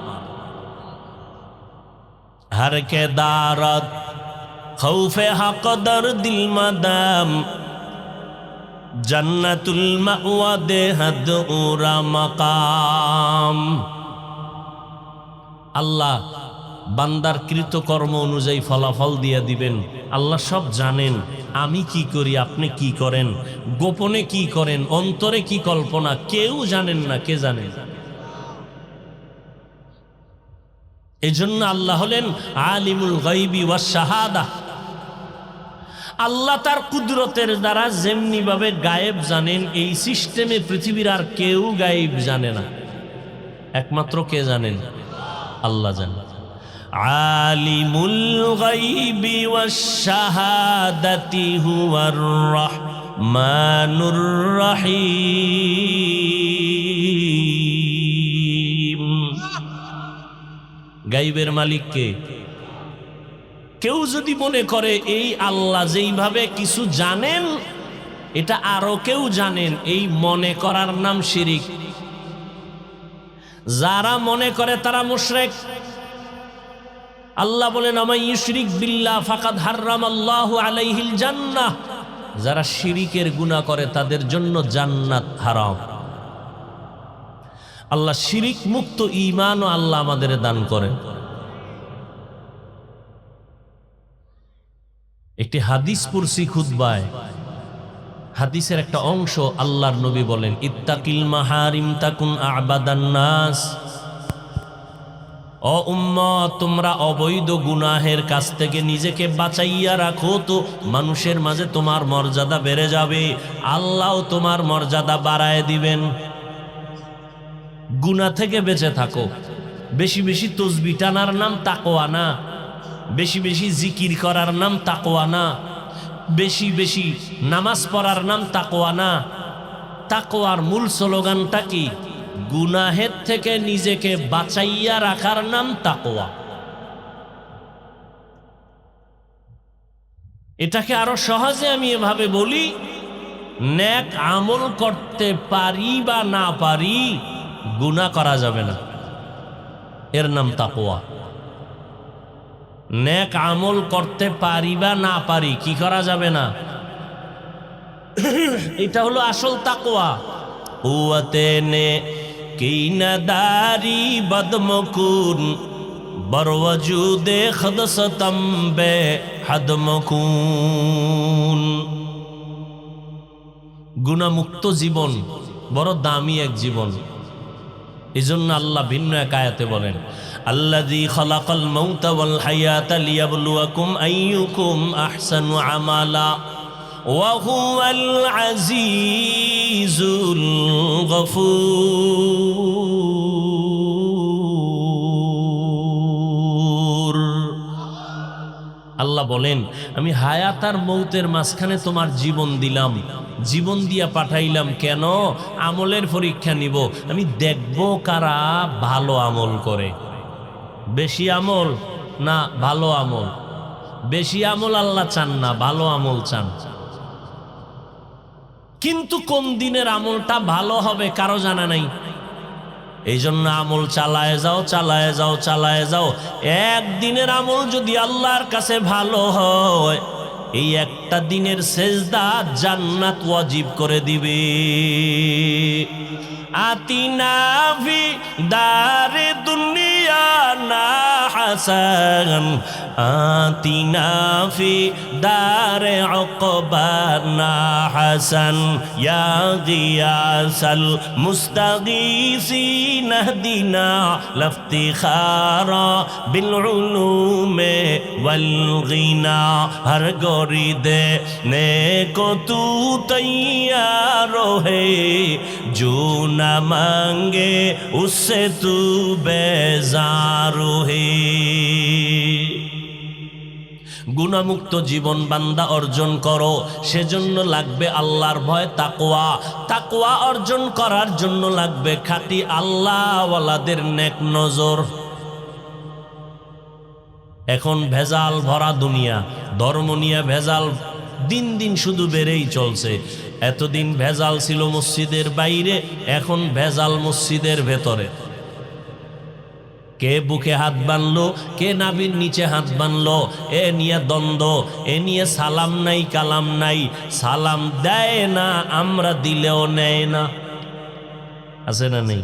हर के दारत खौफे हक दर दिल मदाम जन्नतुल मअवा दे हद उरा मकाम। আল্লাহ বান্দার কৃতকর্ম অনুযায়ী ফলাফল দিয়ে দিবেন। আল্লাহ সব জানেন, আমি কি করি আপনি কি করেন, গোপনে কি করেন, অন্তরে কি কল্পনা, কেউ জানেন না। কে জানেন? এজন্য আল্লাহ হলেন আলিমুল গায়বি ওয়াস শাহাদা। আল্লাহ তার কুদরতের দ্বারা যেমনি ভাবে গায়েব জানেন, এই সিস্টেমে পৃথিবীর আর কেউ গায়েব জানে না, একমাত্র কে জানেন? আল্লাহ জানেন। আলিমুল গায়বি ওয়াস শাহাদাতি হুয়ার রাহমানুর রহিম। গায়বের মালিক কে? কেউ যদি মনে করে এই আল্লাহ যেইভাবে কিছু জানেন এটা আরো কেউ জানেন, এই মনে করার নাম শিরিক। যারা মনে করে তারা মুশরিক। আল্লাহ বলেন আমা ইউশরিক বিল্লাহ ফাকাদ হারামাল্লাহু আলাইহিল জান্নাহ। যারা শিরিকের গুনাহ করে তাদের জন্য জান্নাত হারাম। আল্লাহ শিরিক মুক্ত ঈমানও আল্লাহ আমাদের দান করেন। একটি হাদিস পড়ছি খুতবায়, হাদিসের একটা অংশ আল্লাহর নবী বলেন ইত্তাকিল মাহারিম তাকুন আবাদান নাস। ও উম্মত, তোমরা অবৈধ গুনাহের কাছ থেকে নিজেকে বাঁচাইয়া রাখো, তো মানুষের মাঝে তোমার মর্যাদা বেড়ে যাবে, আল্লাহও তোমার মর্যাদা বাড়ায় দিবেন। গুনাহ থেকে বেঁচে থাকো। বেশি বেশি তসবিহ টানার নাম তাকওয়া না, বেশি বেশি জিকির করার নাম তাকওয়া না, বেশি বেশি নামাজ পড়ার নাম তাকওয়া না। তাকওয়ার মূল স্লোগানটা কি? গুনাহের থেকে নিজেকে বাঁচাইয়া রাখার নাম তাকওয়া। এটাকে আরো সহজে আমি এভাবে বলি, নেক আমল করতে পারি বা না পারি, গুনাহ করা যাবে না, এর নাম তাকওয়া। নেক আমল করতে পারি বা না পারি, কি করা যাবে না, এটা হলো আসল তাকওয়া। কুওয়াতে নে কিনাদারি বদমকুন বরওয়াজুদে খদসতম বে হদমকুন। গুনাহমুক্ত জীবন বড় দামি এক জীবন। এজন্য আল্লাহ ভিন্ন এক আয়াতে বলেন আল্লাযী খালাকাল মাউতা ওয়াল হায়াতা লিয়াবলুয়াকুম আইয়ুকুম আহসানু আমালা ওয়া হুয়াল আজিজুল গফুর। আল্লাহ বলেন আমি হায়াত আর মৌতের মাঝখানে তোমার জীবন দিলাম, জীবন দিয়া পাঠাইলাম কেন? আমলের পরীক্ষা নিব, আমি দেখব কারা ভালো আমল করে। বেশি আমল না ভালো আমল? বেশি আমল আল্লাহ চান না, ভালো আমল চান। কিন্তু কোন দিনের আমলটা ভালো হবে কারো জানা নাই। এই জন্য আমল চালায় যাও, চালায় যাও, চালায় যাও। একদিনের আমল যদি আল্লাহর কাছে ভালো হয়, এই একটা দিনের সেজদা জান্নাত ওয়াজিব করে দিবে। আতিনা ফি দারে দুনিয়া না হাসান, আতিনা ফি দারে উকবা না হাসান, ইয়া গিয়াসাল মুস্তাগীসিন ইহদিনা লাফতিখারা বিল উলুমে ওয়াল গিনা। হর গরিদে নেকো তু তৈয়ার হে, जो न मांगे उससे तू बेजार है। গুনাহমুক্ত জীবন বান্দা অর্জন করো, সেজন্য লাগবে আল্লাহর ভয়, তাকওয়া। তাকওয়া অর্জন করার জন্য লাগবে খাঁটি আল্লাহওয়ালাদের নেক নজর। এখন ভেজাল ভরা দুনিয়া, ধর্ম নিয়ে ভেজাল দিন দিন শুধু বেড়েই চলছে। এতদিন ভেজাল ছিল মসজিদের বাইরে, এখন ভেজাল মসজিদের ভেতরে। কে বুকে হাত বানলো, কে নাভির নিচে হাত বানলো, এ নিয়ে দ্বন্দ্ব, এ নিয়ে সালাম নাই কালাম নাই। সালাম দেয় না, আমরা দিলেও নেয় না, আছে না নেই?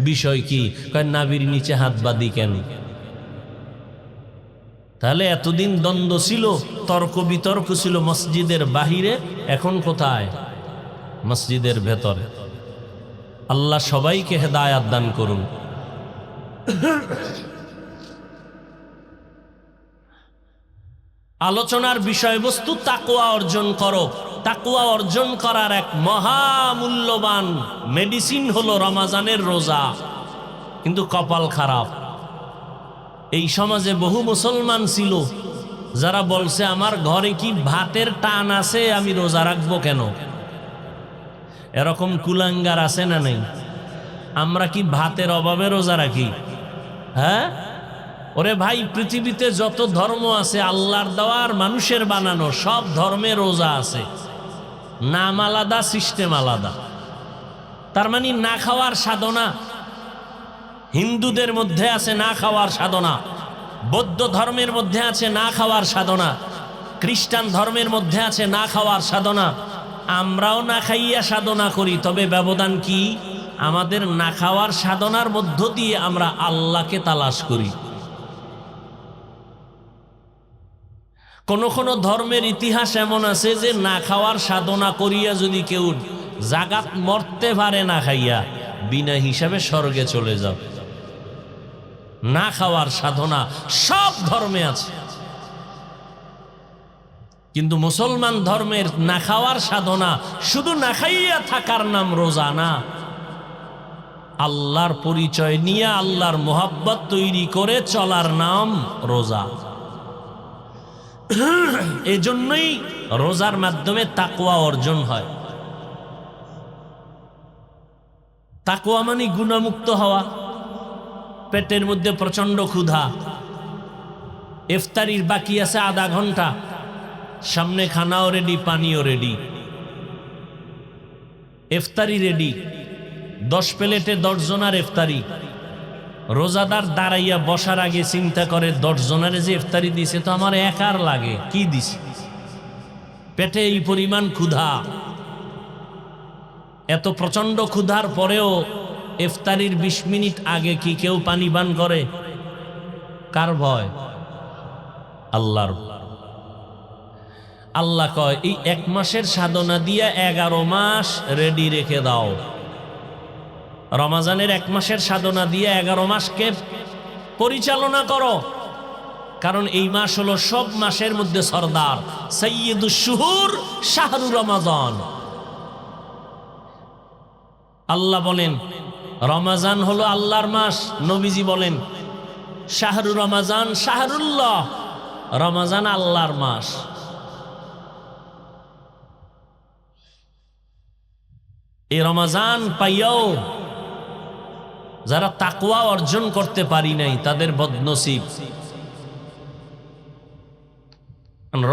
বিষয় কি? কয় নাভির নিচে হাত বাঁধি কেন? তাহলে এতদিন দ্বন্দ্ব ছিল, তর্ক বিতর্ক ছিল মসজিদের বাহিরে, এখন কোথায়? মসজিদের ভেতরে। আল্লাহ সবাইকে হেদায়াত দান করুন। আলোচনার বিষয়বস্তু তাকওয়া অর্জন করো। তাকওয়া অর্জন করার এক মহামূল্যবান মেডিসিন হলো রমজানের রোজা। কিন্তু কপাল খারাপ, এই সমাজে বহু মুসলমান ছিল যারা বলছে আমার ঘরে কি ভাতের টান আছে, আমি রোজা রাখবো কেন? এরকম কুলাঙ্গার আছে না নেই? আমরা কি ভাতের অভাবে রোজা রাখি? হ্যাঁ ওরে ভাই, পৃথিবীতে যত ধর্ম আছে আল্লাহর দেওয়ার মানুষের বানানো, সব ধর্মে রোজা আছে, নাম আলাদা, সিস্টেম আলাদা। তার মানে না খাওয়ার সাধনা হিন্দুদের মধ্যে আছে, না খাওয়ার সাধনা বৌদ্ধ ধর্মের মধ্যে আছে, না খাওয়ার সাধনা খ্রিস্টান ধর্মের মধ্যে আছে, না খাওয়ার সাধনা। আমরাও না খাইয়া সাধনা করি, তবে ব্যবধান কি? আমাদের না খাওয়ার সাধনার মধ্য দিয়ে আমরা আল্লাহকে তালাশ করি। কোন কোন ধর্মের ইতিহাস এমন আছে যে না খাওয়ার সাধনা করিয়া যদি কেউ জাগাত মরতে পারে না খাইয়া, বিনা হিসাবে স্বর্গে চলে যাবে। না খাওয়ার সাধনা সব ধর্মে আছে, কিন্তু মুসলমান ধর্মের না খাওয়ার সাধনা শুধু না খাইয়া থাকার নাম রোজা না, আল্লাহর পরিচয় নিয়ে আল্লাহর মোহাব্বত তৈরি করে চলার নাম রোজা। এজন্যই রোজার মাধ্যমে তাকওয়া অর্জন হয়। তাকওয়া মানে গুনাহমুক্ত হওয়া। পেটের মধ্যে প্রচন্ড ক্ষুধা, ইফতারির বাকি আছে আধা ঘন্টা, সামনে খানাও রেডি, পানিও রেডি, ইফতারি রেডি, 10 প্লেটে 10 জনের ইফতারি। রোজাদার দাঁড়াইয়া বসার আগে চিন্তা করে 10 জনের যে ইফতারি দিছে তো আমার একার লাগে, কি দিছে? পেটে এই পরিমাণ ক্ষুধা। এত প্রচন্ড ক্ষুধার পরেও ইফতারির 20 মিনিট আগে কি কেউ পানি পান করে? কার ভয়? আল্লাহর। আল্লাহ কয় এই 1 মাসের সাধনা দিয়া 11 মাস রেডি রেখে দাও। রমজানের 1 মাসের সাধনা দিয়ে 11 মাসকে পরিচালনা করো, কারণ এই মাস হলো সব মাসের মধ্যে সরদার, সাইয়্যিদুশ শুহুর শাহরু রমাজান। আল্লাহ বলেন রমাজান হলো আল্লাহর মাস, নবীজি বলেন শাহরু রমাজান শাহরুল্লাহ, রমাজান আল্লাহর মাস। এই রমাজান পাইয়াও যারা তাকওয়া অর্জন করতে পারি নাই তাদের বদনসিব।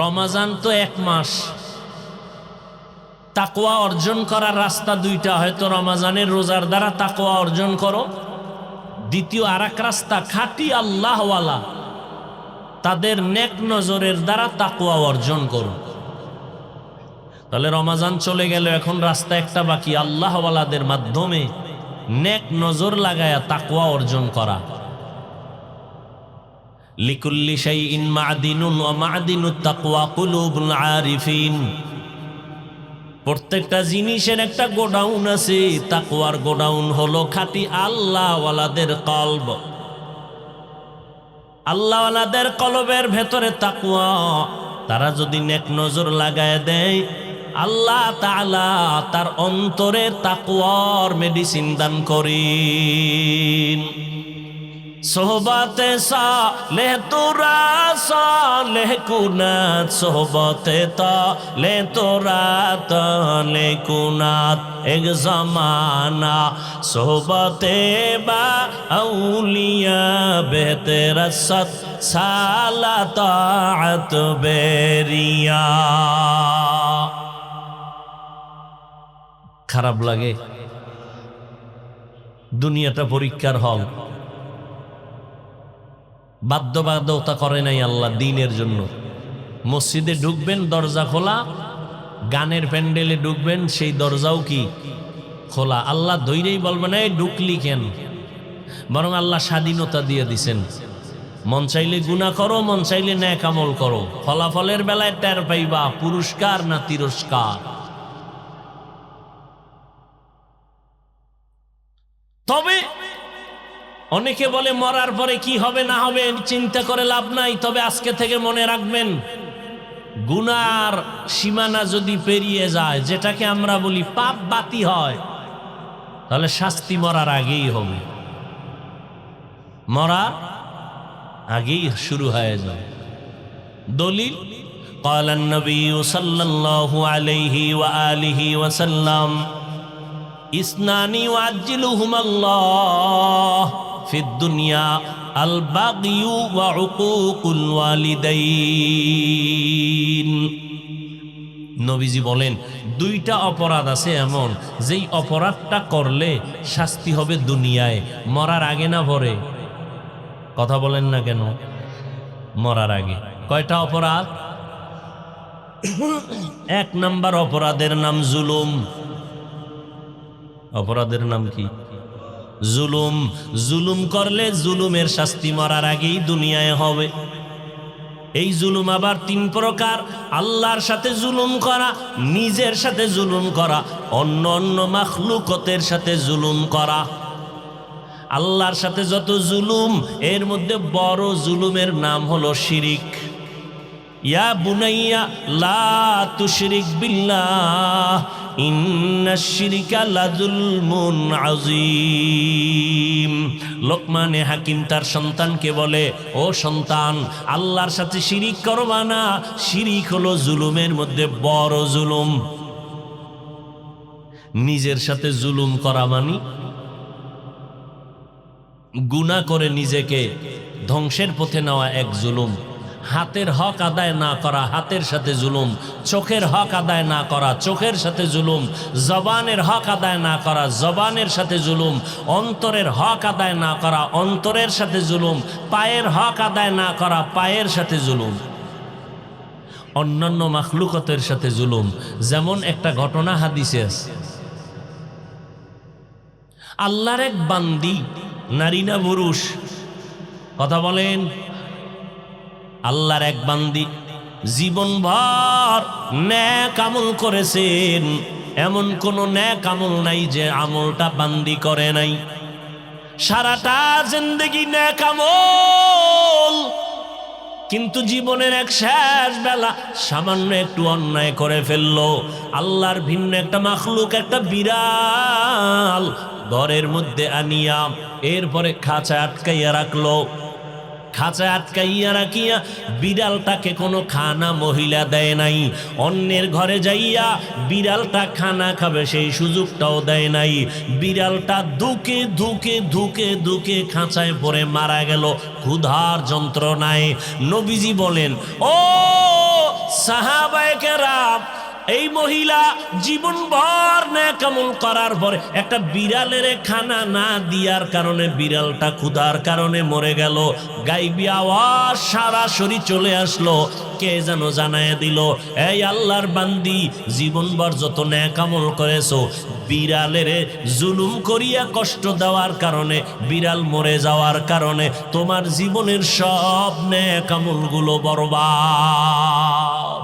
রমাজান তো 1 মাস, তাকওয়া অর্জন করার রাস্তা দুইটা, হয়তো রমাজানের রোজার দ্বারা তাকওয়া অর্জন করো, দ্বিতীয় আরেক রাস্তা খাঁটি আল্লাহওয়ালা তাদের নেক নজরের দ্বারা তাকওয়া অর্জন করো। তাহলে রমাজান চলে গেল, এখন রাস্তা একটা বাকি, আল্লাহওয়ালাদের মাধ্যমে নেক নজর লাগায়া তাকওয়া অর্জন করা। লিকুল্লি শাইইন মা'দিনুন ওয়া মা'দিনুত তাকওয়া কুলুবুল আরিফিন। প্রত্যেকটা জিনিসের একটা গোডাউন আছে, তাকওয়ার গোডাউন হলো খাঁটি আল্লাহওয়ালাদের কলব। আল্লাহওয়ালাদের কলবের ভেতরে তাকওয়া, তারা যদি নেক নজর লাগায় দেয়, আল্লাহ তাআলা তার অন্তরে তাকওয়ার মেডিসিন দান করেন। সোহবতে সালেহ তোরা সালেহ কুনাত, সোহবতে তালে তোরা তালে কুনাত। এক জমানা সোহবতে বা আউলিয়া বেহতেরা সত সালা তাআত বেরিয়া। খারাপ লাগে? দুনিয়াটা পরীক্ষার হল। বাধ্যবাধকতা করে নাই আল্লাহ দ্বীনের জন্য। মসজিদে ঢুকবেন দরজা খোলা, গানের প্যান্ডেলে ঢুকবেন সেই দরজাও কি খোলা। আল্লাহ ধৈরেই বলবেন এই ঢুকলি কেন, বরং আল্লাহ স্বাধীনতা দিয়ে দিছেন। মন চাইলে গুনাহ করো, মন চাইলে নেক আমল করো, ফলাফলের বেলায় টের পাইবা পুরস্কার না তিরস্কার। তবে অনেকে বলে মরার পরে কি হবে না হবে চিন্তা করে লাভ নাই। তবে আজকে থেকে মনে রাখবেন, গুনার সীমানা যদি পেরিয়ে যায়, যেটাকে আমরা বলি পাপ বাতি হয়, তাহলে শাস্তি মরার আগেই হবে, মরার আগেই শুরু হয়ে যায়। দলিল قال النبي صلى الله عليه وآله وسلم اثنان يعجلهما الله في الدنيا البغي وعقوق الوالدين। নবীজি বলেন দুইটা অপরাধ আছে এমন, যেই অপরাধটা করলে শাস্তি হবে দুনিয়ায়, মরার আগে না পরে। কথা বলেন না কেন? মরার আগে। কয়টা অপরাধ? এক নাম্বার অপরাধের নাম জুলুম। অপরাধের নাম কি? জুলুম। জুলুম করলে জুলুমের শাস্তি মরার আগেই দুনিয়ায় হবে। এই জুলুম আবার তিন প্রকার: আল্লাহর সাথে জুলুম করা, নিজের সাথে জুলুম করা, অন্য অন্য মাখলুকতের সাথে জুলুম করা। আল্লাহর সাথে যত জুলুম, এর মধ্যে বড় জুলুমের নাম হলো শিরিক। ইয়া বুনাইয়া লা তুশরিক বিল্লাহ ইন্নাশ শিরকা লাযুলমুন আযীম। লোকমানে হাকিম তার সন্তানকে বলে, ও সন্তান, আল্লাহর সাথে শিরিক করবা না। শিরিক হলো জুলুমের মধ্যে বড় জুলুম। নিজের সাথে জুলুম করা মানে গুনাহ করে নিজেকে ধ্বংসের পথে নেওয়া এক জুলুম। হাতের হক আদায় না করা, হাতের সাথে জুলুম। চোখের হক আদায় না করা, চোখের সাথে জুলুম। জবানের হক আদায় না করা, জবানের সাথে জুলুম। অন্তরের হক আদায় না করা, অন্তরের সাথে জুলুম। পায়ের হক আদায় না করা, পায়ের সাথে জুলুম। অন্যান্য মাখলুকতের সাথে জুলুম। যেমন একটা ঘটনা হাদিসে আছে, আল্লাহর এক বান্দি, নারী না পুরুষ? কথা বলেন। আল্লাহর এক বান্দি জীবনভর নেক আমল করেছেন, এমন কোন নেক আমল নাই যে আমলটা বান্দি করে নাই। সারাটা জিন্দেগি নেক আমল, কিন্তু জীবনের এক শেষ বেলা সামান্য একটু অন্যায় করে ফেললো। আল্লাহর ভিন্ন একটা মাখলুক, একটা বিড়াল ঘরের মধ্যে আনিয়া এরপরে খাঁচা আটকাইয়া রাখলো। খাঁচা আটকাইয়া রাখিয়া বিড়ালটাকে কোনো খানা মহিলা দেয় নাই। অন্যের ঘরে যাইয়া বিড়ালটা খানা খাবে সেই সুযোগটাও দেয় নাই। বিড়ালটা ধুকে ধুকে ধুকে ধুকে খাঁচায় পড়ে মারা গেল ক্ষুধার যন্ত্রণায়। নবীজি বলেন, ও সাহাবায়ে কেরাম, এই মহিলা জীবনভর নেক আমল করার পরে একটা বিড়ালের খানা না দিয়ার কারণে বিড়ালটা ক্ষুধার কারণে মরে গেল। গাইবি আওয়াজ সরাসরি চলে আসলো, কে যেন জানায় দিল, এই আল্লাহর বান্দি, জীবনভর যত নেক আমল করেছো, বিড়ালের জুলুম করিয়া কষ্ট দেওয়ার কারণে, বিড়াল মরে যাওয়ার কারণে তোমার জীবনের সব নেক আমলগুলো বরবাদ।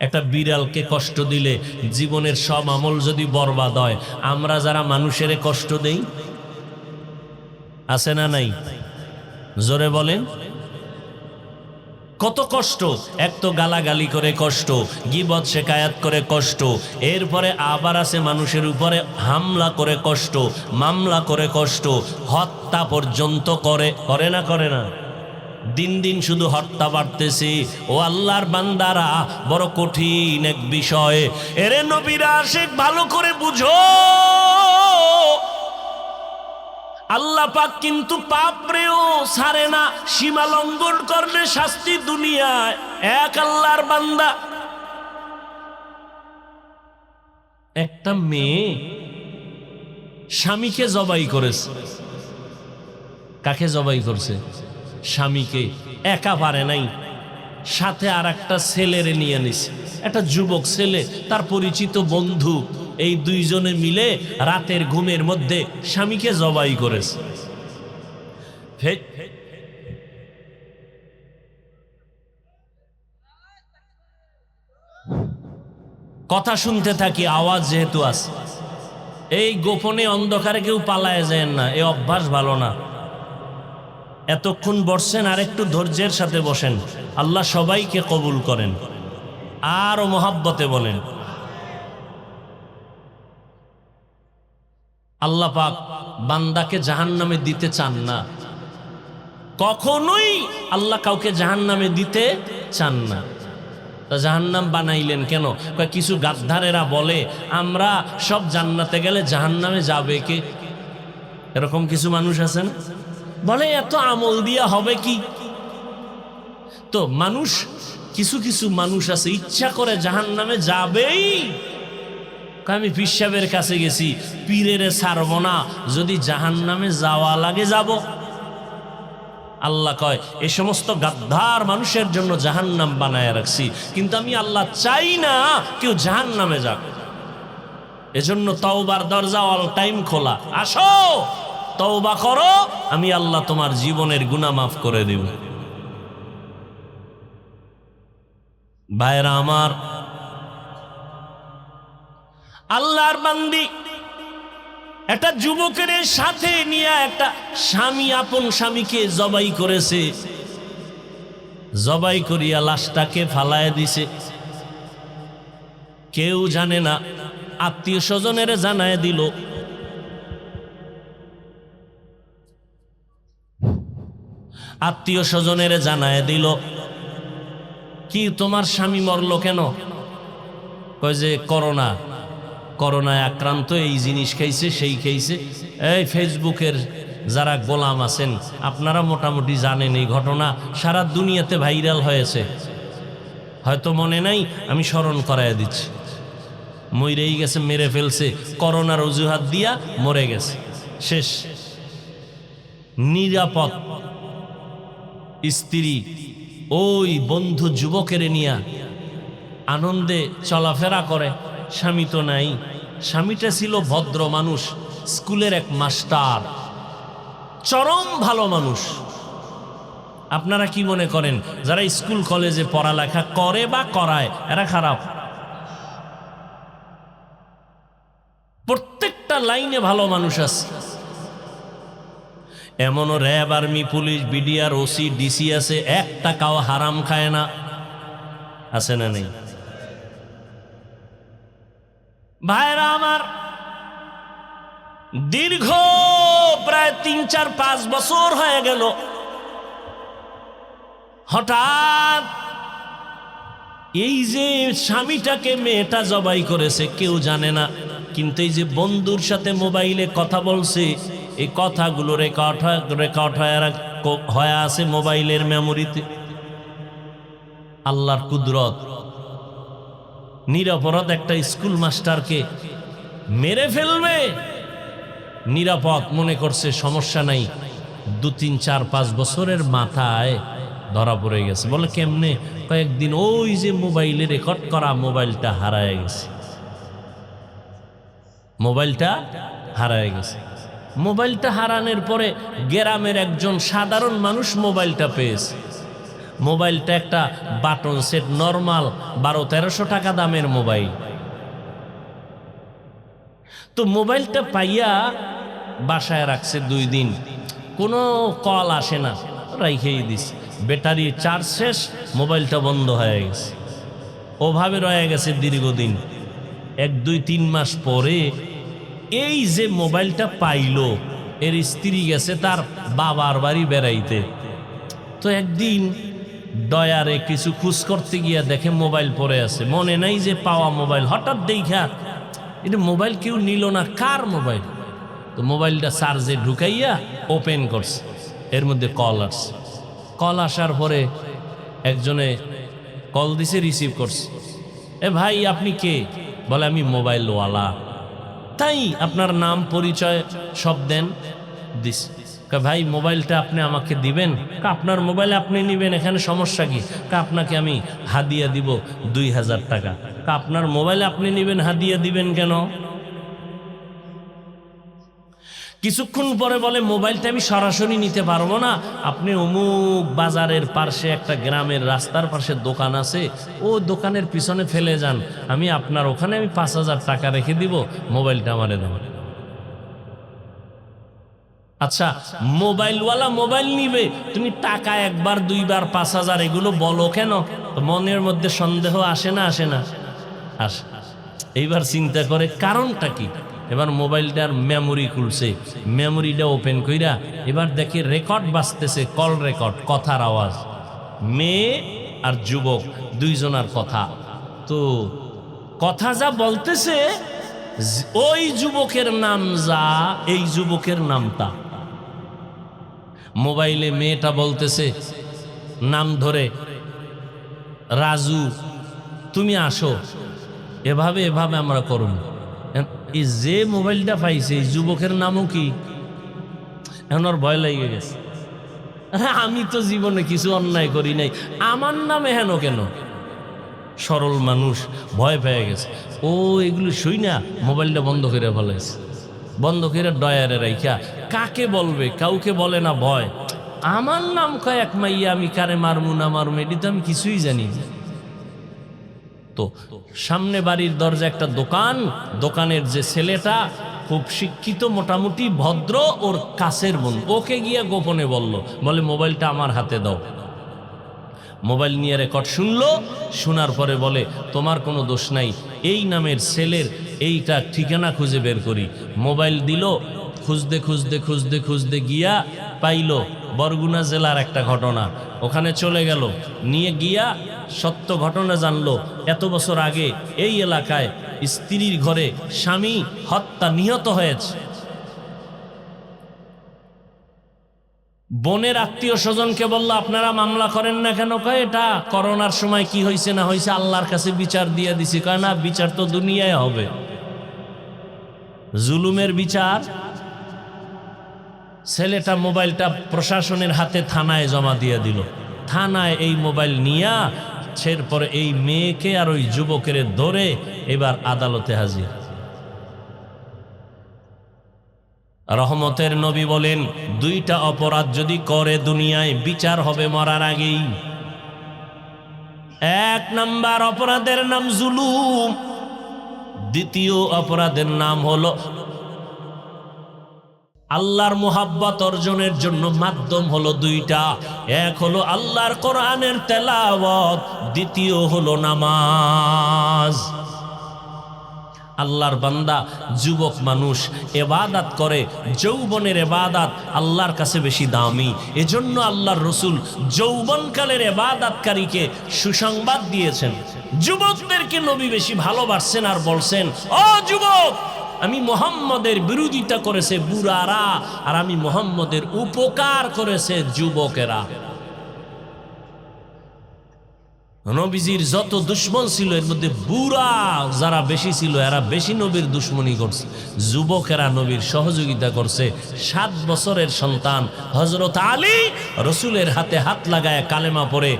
একটা বিড়ালকে কষ্ট দিলে জীবনের সব আমল যদি বরবাদ হয়, আমরা যারা মানুষের কষ্ট দেই, আছে না নাই? জোরে বলেন। কত কষ্ট, এক তো গালাগালি করে কষ্ট, গীবত শেকায়াত করে কষ্ট, এরপরে আবার আছে মানুষের উপরে হামলা করে কষ্ট, মামলা করে কষ্ট, হত্যা পর্যন্ত করে না করে না। দিন দিন শুধু হত্যা বাড়তেছে। ও আল্লাহর বান্দারা, বড় কঠিন এক বিষয়। এরে নবীর আশিক, ভালো করে বুঝো, আল্লাহ পাক কিন্তু পাপরেও ছাড়ে না। সীমা লঙ্ঘন করলে শাস্তি দুনিয়ায়। এক আল্লাহর বান্দা, একটা মেয়ে স্বামীকে জবাই করেছে। কাকে জবাই করছে? স্বামীকে। একা পারে নাই, সাথে আর একটা ছেলেরে নিয়ে নিছে, একটা যুবক ছেলে, তার পরিচিত বন্ধু। এই দুইজনে মিলে রাতের ঘুমের মধ্যে স্বামীকে জবাই করেছে। কথা শুনতে থাকি, আওয়াজ যেহেতু আছে, এই গোপনে অন্ধকারে কেউ পালায় যায় না, এই অভ্যাস ভালো না। এতক্ষণ বসছেন, আর একটু ধৈর্যের সাথে বসেন। আল্লাহ সবাইকে কবুল করেন। আরো মহাব্বতে বলেন। আল্লাহ পাক বান্দাকে জাহান্নামে দিতে চান না, কখনোই আল্লাহ কাউকে জাহান্নামে দিতে চান না। তা জাহান্নাম বানাইলেন কেন? কিছু গাদ্দারেরা বলে আমরা সব জান্নাতে গেলে জাহান্নামে যাবে কে? এরকম কিছু মানুষ আছেন, বলে এত আমল দিয়া হবে কি? তো মানুষ, কিছু কিছু মানুষ আছে ইচ্ছা করে জাহান্নামে যাবেই। আমি পীর সাহেবের কাছে গেছি, পীরের ছাড়ব না, যদি জাহান্নামে যাওয়া লাগে যাব। আল্লাহ কয় এই সমস্ত গাদ্দার মানুষের জন্য জাহান্নাম বানায় রাখছি, কিন্তু আমি আল্লাহ চাই না কেউ জাহান্নামে যাক। এজন্য তওবার দরজা অল টাইম খোলা। আসো, তওবা করো, আমি আল্লাহ তোমার জীবনের গুনাহ মাফ করে দেব। ভাইরা আমার, আল্লাহর বান্দি একটা যুবকের সাথে নিয়ে একটা স্বামী আপন স্বামীকে জবাই করেছে। জবাই করিয়া লাশটাকে ফালায় দিছে, কেউ জানে না। আত্মীয় স্বজনের জানায় দিল। আত্মীয় স্বজনের জানায় দিল, কি তোমার স্বামী মরলো কেন? কয় যে করোনায় আক্রান্ত, এই জিনিস খাইছে, সেই খাইছে। এই ফেসবুকের যারা গোলাম আছেন, আপনারা মোটামুটি জানেন এই ঘটনা সারা দুনিয়াতে ভাইরাল হয়েছে। হয়তো মনে নাই, আমি স্মরণ করায় দিচ্ছি। মরেই গেছে, মেরে ফেলছে, করোনার অজুহাত দিয়া মরে গেছে, শেষ। নিরাপদ স্ত্রী ওই বন্ধু যুবকের নিয়া আনন্দে চলাফেরা করে, স্বামী তো নাই। স্বামীটা ছিল ভদ্র মানুষ, স্কুলের এক মাস্টার, চরম ভালো মানুষ। আপনারা কি মনে করেন যারা স্কুল কলেজে পড়ালেখা করে বা করায় এরা খারাপ? প্রত্যেকটা লাইনে ভালো মানুষ আছে। এমনও RAB, army, police, BDR, OC, DC আছে, এক টাকাও হারাম খায় না, আছে না নেই? ভাইরা আমার, দীর্ঘ প্রায় 3-4-5 বছর হয়ে গেল, হঠাৎ এই যে স্বামীটাকে মেয়েটা জবাই করেছে কেউ জানে না, কিন্তু এই যে বন্ধুর সাথে মোবাইলে কথা বলছে, এই কথাগুলো রেকর্ড হয়ে আছে মোবাইলের মেমোরিতে। আল্লাহর কুদরত, নিরাপরাধ একটা স্কুল মাস্টারকে মেরে ফেলবে, নিরাপদ মনে করছে, সমস্যা নাই। 2-3-4-5 বছরের মাথায় ধরা পড়ে গেছে। বলে কেমনে? কয়েকদিন ওই যে মোবাইলে রেকর্ড করা মোবাইলটা হারায় গেছে। মোবাইলটা হারায় গেছে। মোবাইলটা হারানোর পরে গ্রামের একজন সাধারণ মানুষ মোবাইলটা পেয়েছে। মোবাইলটা একটা বাটন সেট, নর্মাল 1200-1300 টাকা দামের মোবাইল। তো মোবাইলটা পাইয়া বাসায় রাখছে 2 দিন, কোনো কল আসে না, রাইখেই দিস। ব্যাটারি চার্জ শেষ, মোবাইলটা বন্ধ হয়ে গেছে। ওভাবে রয়ে গেছে দীর্ঘদিন। 1-2-3 মাস পরে এই যে মোবাইলটা পাইল, এর স্ত্রী গেছে তার বাবার বাড়ি বেড়াইতে। তো একদিন ডয়ারে কিছু খুঁজ করতে গিয়া দেখে মোবাইল পড়ে আছে, মনে নাই যে পাওয়া মোবাইল। হঠাৎ দেখা এটা মোবাইল কেউ নিল না, কার মোবাইল? তো মোবাইলটা চার্জে ঢুকাইয়া ওপেন করছে, এর মধ্যে কল আসছে। কল আসার পরে একজনে কল দিছে, রিসিভ করছে। এ ভাই আপনি কে? বলে আমি মোবাইলওয়ালা। তাই আপনার নাম পরিচয় সব দেন। দিস ভাই মোবাইলটা আপনি আমাকে দিবেন? আপনার মোবাইল আপনি নিবেন, এখানে সমস্যা কি? আপনাকে আমি হাদিয়া দিব 2000 টাকা। আপনার মোবাইল আপনি নিবেন, হাদিয়া দিবেন কেন? কিছুক্ষণ পরে বলে মোবাইলটা আমি সরাসরি নিতে পারবো না, আপনি অমুক বাজারের পাশে একটা গ্রামের রাস্তার পাশে দোকান আছে, ও দোকানের পিছনে ফেলে যান, আমি আপনার ওখানে আমি 5000 টাকা রেখে দিব, মোবাইলটা আমারে দেবেন। আচ্ছা, মোবাইলওয়ালা মোবাইল নিবে, তুমি টাকা 1বার 2বার 5000 এগুলো বলো কেন? মনের মধ্যে সন্দেহ আসে না? আসে না? আসে। এইবার চিন্তা করে কারণটা কি। এবার মোবাইলটার মেমোরি খুলছে, মেমোরিটা ওপেন কইরা এবার দেখে রেকর্ড বাজতেছে, কল রেকর্ড, কথার আওয়াজ, মেয়ে আর যুবক দুইজনার কথা। তো কথা যা বলতেছে, ওই যুবকের নাম যা, এই যুবকের নাম তা। মোবাইলে মেয়েটা বলতেছে নাম ধরে, রাজু তুমি আসো, এভাবে এভাবে আমরা করুন। এই যে মোবাইলটা পাইছে এই যুবকের নামও কি? এখন ওর ভয় লেগে গেছে, আমি তো জীবনে কিছু অন্যায় করি নাই, আমার নামে হেন কেন? সরল মানুষ ভয় পেয়ে গেছে। ও এগুলো শুই না, মোবাইলটা বন্ধ করে ফেলেছে। বন্ধ করে ডয়ারে রাইখা কাকে বলবে? কাউকে বলে না, ভয়। আমার নাম কয় এক মাইয়া, আমি কারে মারমু না মারমু এটি তো আমি কিছুই জানি না। তো সামনে বাড়ির দরজা একটা দোকান, দোকানের যে ছেলেটা খুব শিক্ষিত, মোটামুটি ভদ্র, ওর কাছের বন্ধু, ওকে গিয়ে গোপনে বলে মোবাইলটা আমার হাতে দাও। মোবাইল নিয়ে রেকর্ড শুনলো, শোনার পরে বলে তোমার কোনো দোষ নাই, এই নামের ছেলের এইটা ঠিকানা খুঁজে বের করি। মোবাইল দিল, খুঁজতে খুঁজতে খুঁজতে খুঁজতে গিয়া পাইল বরগুনা জেলার একটা ঘটনা। ওখানে চলে গেল, নিয়ে গিয়া সত্য ঘটনা জানলো। এত বছর আগে এই এলাকায় স্ত্রীর ঘরে স্বামী হত্যা, নিহত হয়েছে। বোনের আত্মীয় স্বজনকে বলল আপনারা মামলা করেন না কেন? কয় এটা করোনার সময় কি হয়েছে না হয়েছে আল্লাহর কাছে বিচার দিয়ে দিছি। কয় না, বিচার তো দুনিয়ায় হবে, জুলুমের বিচার। ছেলেটা মোবাইলটা প্রশাসনের হাতে থানায় জমা দিয়ে দিল। থানায় এই মোবাইল নিয়া এরপরে এই মেয়েকে আর ওই যুবকের ধরে এবার আদালতে হাজির। রহমতের নবী বলেন, দুইটা অপরাধ যদি করে দুনিয়ায় বিচার হবে মরার আগেই। 1 নাম্বার অপরাধের নাম জুলুম, দ্বিতীয় অপরাধের নাম হলো আল্লাহর মুহাব্বত অর্জনের জন্য মাধ্যম হলো দুইটা। এক হলো আল্লাহর কোরআনের তেলাওয়াত, দ্বিতীয় হলো নামাজ। আল্লাহর বান্দা যুবক মানুষ ইবাদত করে, যৌবনের ইবাদত আল্লাহর কাছে বেশি দামি। এজন্য আল্লাহর রাসূল যৌবনকালের ইবাদতকারীকে সুসংবাদ দিয়েছেন। যুবকদেরকে নবী বেশি ভালোবাসছেন আর বলছেন, ও যুবক, আমি মুহাম্মদের বিরোধিতা করেছে বুড়ারা, আর আমি মুহাম্মদের উপকার করেছে যুবকেরা। নবীজির যত দুশ্মন ছিল এর মধ্যে বুড়া যারা বেশি ছিল, এরা বেশি নবীর দুশ্মনী করছে। যুবকেরা নবীর সহযোগিতা করছে। 7 বছরের সন্তান হযরত আলী রসুলের হাতে হাত লাগায় কালেমা পড়ে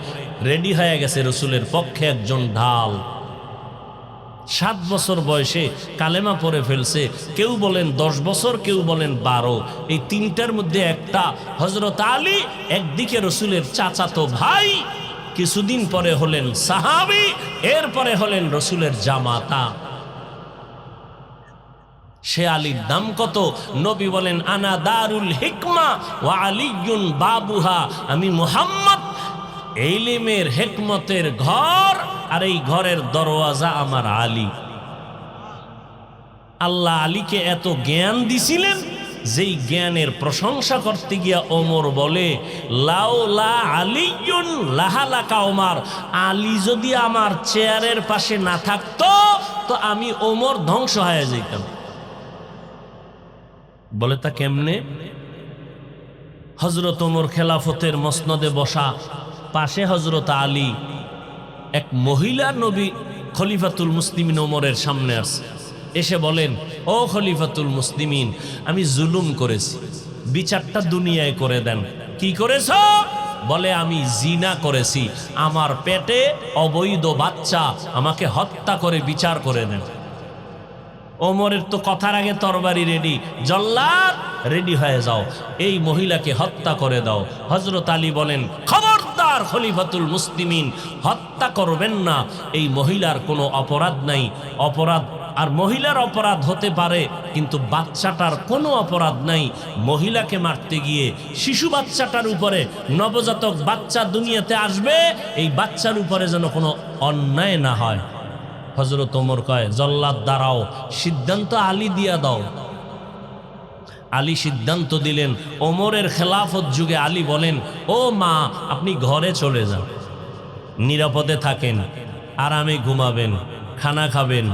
রেডি হয়ে গেছে রসুলের পক্ষে একজন ঢাল। 7 বছর বয়সে কালেমা পড়ে ফেলছে। কেউ বলেন 10 বছর, কেউ বলেন 12। এই তিনটার মধ্যে একটা হযরত আলী, একদিকে রসুলের চাচাতো ভাই, কিছুদিন পরে হলেন সাহাবী, এরপরে হলেন রসুলের জামাতা। সে আলীর দাম কত? নবী বলেন, আনা দারুল হিকমা ওয়া আলিয়ুন বাবুহা, আমি মুহাম্মদ ইলমের হিকমতের ঘর, আর এই ঘরের দরওয়াজা আমার আলী। আল্লাহ আলীকে এত জ্ঞান দিছিলেন, যেই জ্ঞানের প্রশংসা করতে গিয়া ওমর বলে, লাউলা আলিয়ুন লাহালাকা ওমর, আলী যদি আমার চেয়ারের পাশে না থাকতো তো আমি ওমর ধ্বংস হয়ে যেতাম। বলে তা কেমনে? হযরত ওমর খেলাফতের মসনদে বসা, পাশে হযরত আলী। এক মহিলা নবী খলিফাতুল মুসলিমিন ওমরের সামনে আসে, এসে বলেন, ও খলিফাতুল মুসলিমিন, আমি জুলুম করেছি, বিচারটা দুনিয়ায় করে দেন। কি করেছ? বলে আমি জিনা করেছি, আমার পেটে অবৈধ বাচ্চা, আমাকে হত্যা করে বিচার করে দেন। ওমরের তো কথার আগে তরবারি রেডি, জল্লাদ রেডি হয়ে যাও, এই মহিলাকে হত্যা করে দাও। হযরত আলী বলেন, খবরদার খলিফাতুল মুসলিমিন, হত্যা করবেন না, এই মহিলার কোনো অপরাধ নাই। অপরাধ আর মহিলার অপরাধ হতে পারে, কিন্তু বাচ্চাটার কোনো অপরাধ নাই। মহিলাকে মারতে গিয়ে শিশু বাচ্চাটার উপরে, নবজাতক বাচ্চা দুনিয়াতে আসবে, এই বাচ্চার উপরে যেন কোনো অন্যায় না হয়। হযরত ওমর কয়, জল্লাদ দাঁড়াও, সিদ্ধান্ত আলী দিয়া দাও। আলী সিদ্ধান্ত দিলেন। ওমরের খেলাফত যুগে আলী বলেন, ও মা, আপনি ঘরে চলে যান, নিরাপদে থাকেন, আরামে ঘুমাবেন, খানা খাবেন,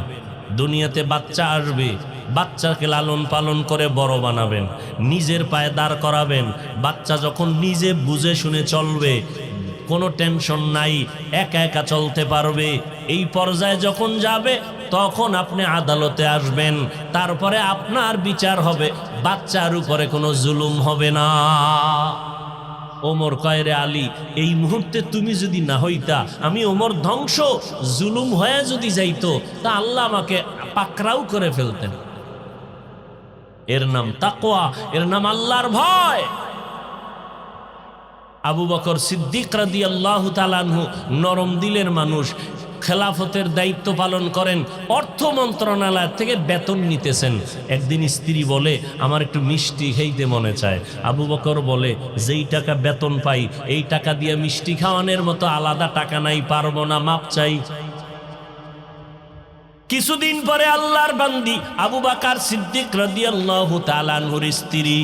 দুনিয়াতে বাচ্চা আসবে, বাচ্চাকে লালন পালন করে বড় বানাবেন, নিজের পায়ে দাঁড় করাবেন। বাচ্চা যখন নিজে বুঝে শুনে চলবে, কোনো টেনশন নাই, একা একা চলতে পারবে, এই পর্যায়ে যখন যাবে তখন আপনি আদালতে আসবেন, তারপরে আপনার বিচার হবে, বাচ্চার উপরে কোনো জুলুম হবে না। ওমর কয়, রে আলী, এই মুহূর্তে তুমি যদি না হইতা, আমি ওমর ধ্বংস, জুলুম হয়ে যদি যাইতো, তা আল্লাহ আমাকে পাকড়াও করে ফেলতেন। এর নাম তাকওয়া, এর নাম আল্লাহর ভয়। আবু বকর সিদ্দিক রাদিয়াল্লাহু তাআলা আনহু নরম দিলের মানুষ, খেলাফতের দায়িত্ব পালন করেন, অর্থ মন্ত্রণালয় থেকে বেতন নিতেছেন। একদিন স্ত্রী বলে, আমার একটু মিষ্টি খাইতে মনে চায়। আবু বকর বলে, যেই টাকা বেতন পাই এই টাকা দিয়ে মিষ্টি খাওয়ানোর মতো আলাদা টাকা নাই, পারবো না, মাপ চাই। কিছুদিন পরে আল্লাহর বান্দি আবু বকর সিদ্দিক রাদিয়াল্লাহু তাআলা আনহুর স্ত্রী,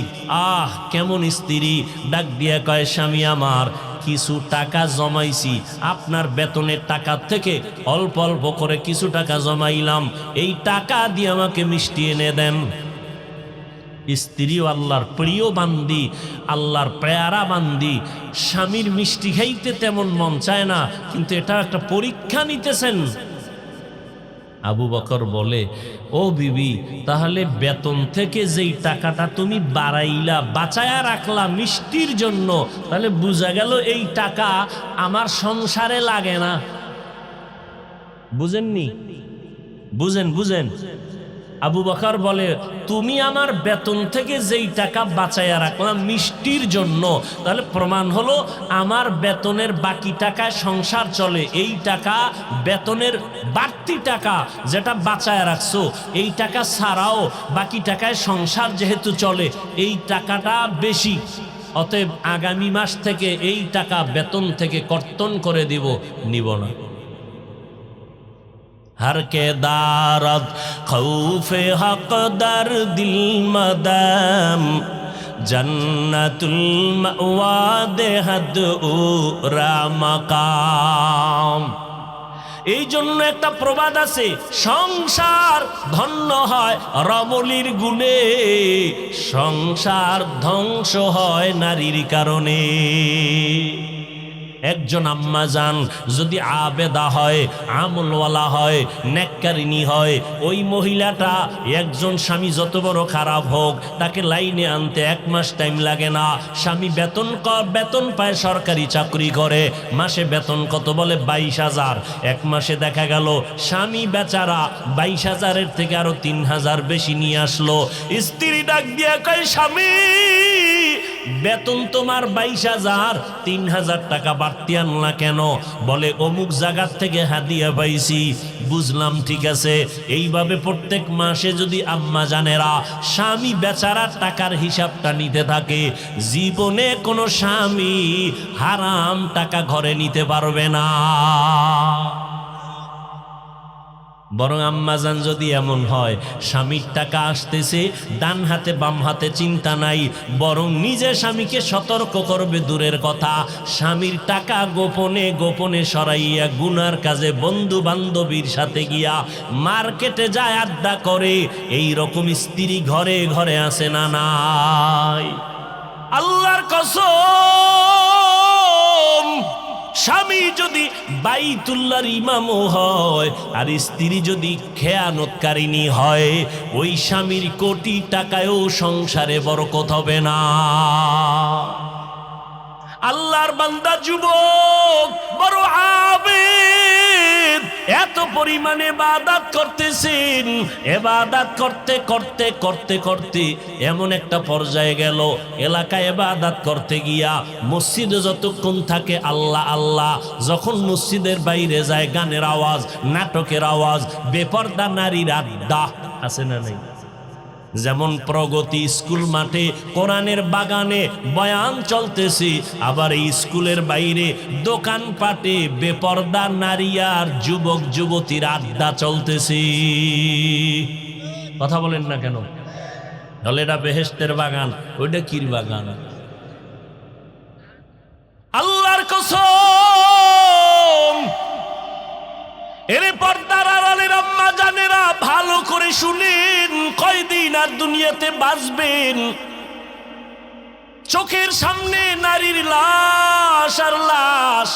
কেমন স্ত্রী, ডাক দিয়া কয়, স্বামী আমার, কিছু টাকা জমাইছি, আপনার বেতনের টাকা থেকে অল্প অল্প করে কিছু টাকা জমাইলাম, এই টাকা দিয়ে আমাকে মিষ্টি এনে দেন। স্ত্রীও আল্লাহর প্রিয় বান্দি, আল্লাহর প্যারা বান্দি, স্বামীর মিষ্টি খাইতে তেমন মন চায় না, কিন্তু এটা একটা পরীক্ষা নিতেছেন। আবু বকর বলে, ও বিবি, তাহলে বেতন থেকে যেই টাকাটা তুমি বাড়াইলা, বাঁচায়া রাখলা মিষ্টির জন্য, তাহলে বোঝা গেল এই টাকা আমার সংসারে লাগে না। বুঝেননি? বুঝেন বুঝেন। আবু বকর বলে, তুমি আমার বেতন থেকে যেই টাকা বাঁচাইয়া রাখলাম মিষ্টির জন্য, তাহলে প্রমাণ হলো আমার বেতনের বাকি টাকায় সংসার চলে। এই টাকা, বেতনের বাড়তি টাকা যেটা বাঁচাইয়া রাখছো, এই টাকা ছাড়াও বাকি টাকায় সংসার যেহেতু চলে, এই টাকাটা বেশি, অতএব আগামী মাস থেকে এই টাকা বেতন থেকে কর্তন করে দিব, নিব না। हर के दारद खौफे हक दर दिल मदम जन्नतुल मअवा देहद उरा मकाम। এই জন্য একটা প্রবাদ আছে, সংসার ধন্য হয় রমণীর গুণে, সংসার ধ্বংস হয় নারীর কারণে। একজন আম্মা জান যদি আবেদা হয়, আমলওয়ালা হয়, নেককারিনী হয়, ওই মহিলাটা একজন স্বামী যত বড় খারাপ হোক, তাকে লাইনে আনতে 1 মাস টাইম লাগে না। স্বামী বেতন পায়, সরকারি চাকরি করে, মাসে বেতন কত বলে 22,000। 1 মাসে দেখা গেল স্বামী বেচারা 22,000-এর থেকে আরো 3,000 বেশি নিয়ে আসলো। স্ত্রী ডাক দিয়া কয়, স্বামী, বেতন তোমার 22,000, 3,000 টাকা বাড়তি আনলা কেন? বলে, অমুক জায়গার থেকে হাদিয়া পাইছি, বুঝলাম, ঠিক আছে। এইভাবে প্রত্যেক মাসে যদি আম্মা জানেরা স্বামী বেচারার টাকার হিসাবটা নিতে থাকে, জীবনে কোনো স্বামী হারাম টাকা ঘরে নিতে পারবে না। বরং আম্মাজান যদি এমন হয় স্বামীর টাকা আসতেছে ডান হাতে বাম হাতে চিন্তা নাই, বরং নিজে স্বামীকে সতর্ক করবে, দূরের কথা স্বামীর টাকা গোপনে গোপনে সরাইয়া গুনার কাজে বন্ধু বান্ধবীর সাথে গিয়া মার্কেটে যায় আড্ডা করে, এই রকম স্ত্রী ঘরে ঘরে আসে না নাই? আল্লাহর কসম, স্বামী যদি বাইতুল্লাহর ইমামও হয় আর স্ত্রী যদি খেয়ানতকারিনী হয়, ওই স্বামীর কোটি টাকায়ও সংসারে বরকত হবে না। আল্লাহর বান্দা যুবক বড় আবেদ, এত পরিমাণে ইবাদত করতেছেন, ইবাদত করতে করতে করতে করতে এমন একটা পর্যায়ে গেল, এলাকায় ইবাদত করতে গিয়া মসজিদে যতক্ষণ থাকে আল্লাহ আল্লাহ, যখন মসজিদের বাইরে যায় গানের আওয়াজ, নাটকের আওয়াজ, বেপরদা নারীর আড্ডা আছে না নাই? যেমন প্রগতি স্কুল মাঠে কোরআনের বাগানে বয়ান চলতেছে, আবার এই স্কুলের বাইরে দোকানপাটে বেপরদা নারী আর যুবক যুবতীর আড্ডা চলতেছে। কথা বলেন না কেন? তাহলে এটা বেহেশতের বাগান, ওইটা কির বাগান? আল্লাহর কসম, এরে পর্দার আড়ালের আম্মা জানেরা ভালো করে শুনেন, কয়দিন আর দুনিয়াতে বাঁচবেন? চোখের সামনে নারীর লাশ আর লাশ।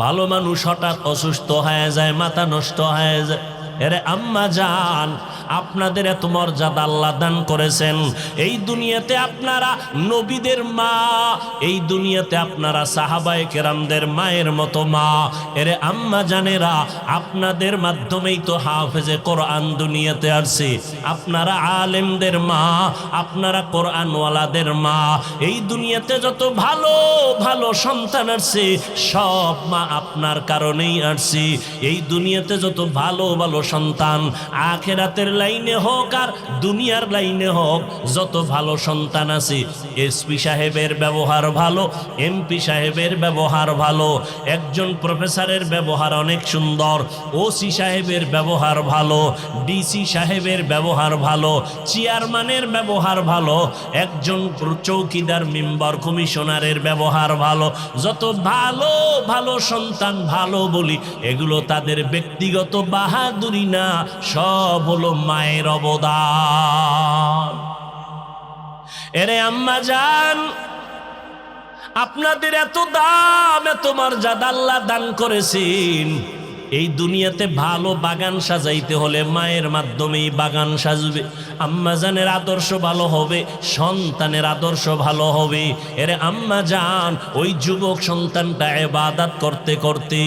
ভালো মানুষ হঠাৎ অসুস্থ হয়ে যায়, মাথা নষ্ট হয়ে যায়। এরে আম্মা জান, আপনাদের এত মর্যাদা আল্লাহ দান করেছেন, এই দুনিয়াতে আপনারা নবীদের মা, এই দুনিয়াতে আপনারা সাহাবায়ে কেরামদের মায়ের মতো মা। এরে আম্মা জানেরা, আপনাদের মাধ্যমেই তো হাফেজে কোরআন দুনিয়াতে আসছে, আপনারা আলেমদের মা, আপনারা কোরআনওয়ালাদের মা। এই দুনিয়াতে যত ভালো ভালো সন্তান আসছে সব মা আপনার কারণেই আসছে। এই দুনিয়াতে যত ভালো ভালো সন্তান, আখিরাতের লাইনে হোক আর দুনিয়ার লাইনে হোক, যত ভালো সন্তান আছে, এসপি সাহেবের ব্যবহার ভালো, এমপি সাহেবের ব্যবহার ভালো, একজন প্রফেসরের ব্যবহার অনেক সুন্দর, ওসি সাহেবের ব্যবহার ভালো, ডিসি সাহেবের ব্যবহার ভালো, চেয়ারম্যানের ব্যবহার ভালো, একজন চৌকিদার মেম্বার কমিশনারের ব্যবহার ভালো। যত ভালো ভালো সন্তান ভালো বলি, এগুলো তাদের ব্যক্তিগত বাহাদুরি না, সব হলো মায়ের অবদান। এরে আম্মা জান, আপনাদের এত দাম, এত মর্যাদা আল্লাহ দান করেছেন। এই দুনিয়াতে ভালো বাগান সাজাইতে হলে মায়ের মাধ্যমেই বাগান সাজবে। আম্মা জানের আদর্শ ভালো হবে, সন্তানের আদর্শ ভালো হবে। এরে আম্মা জান, ওই যুবক সন্তানটা ইবাদত করতে করতে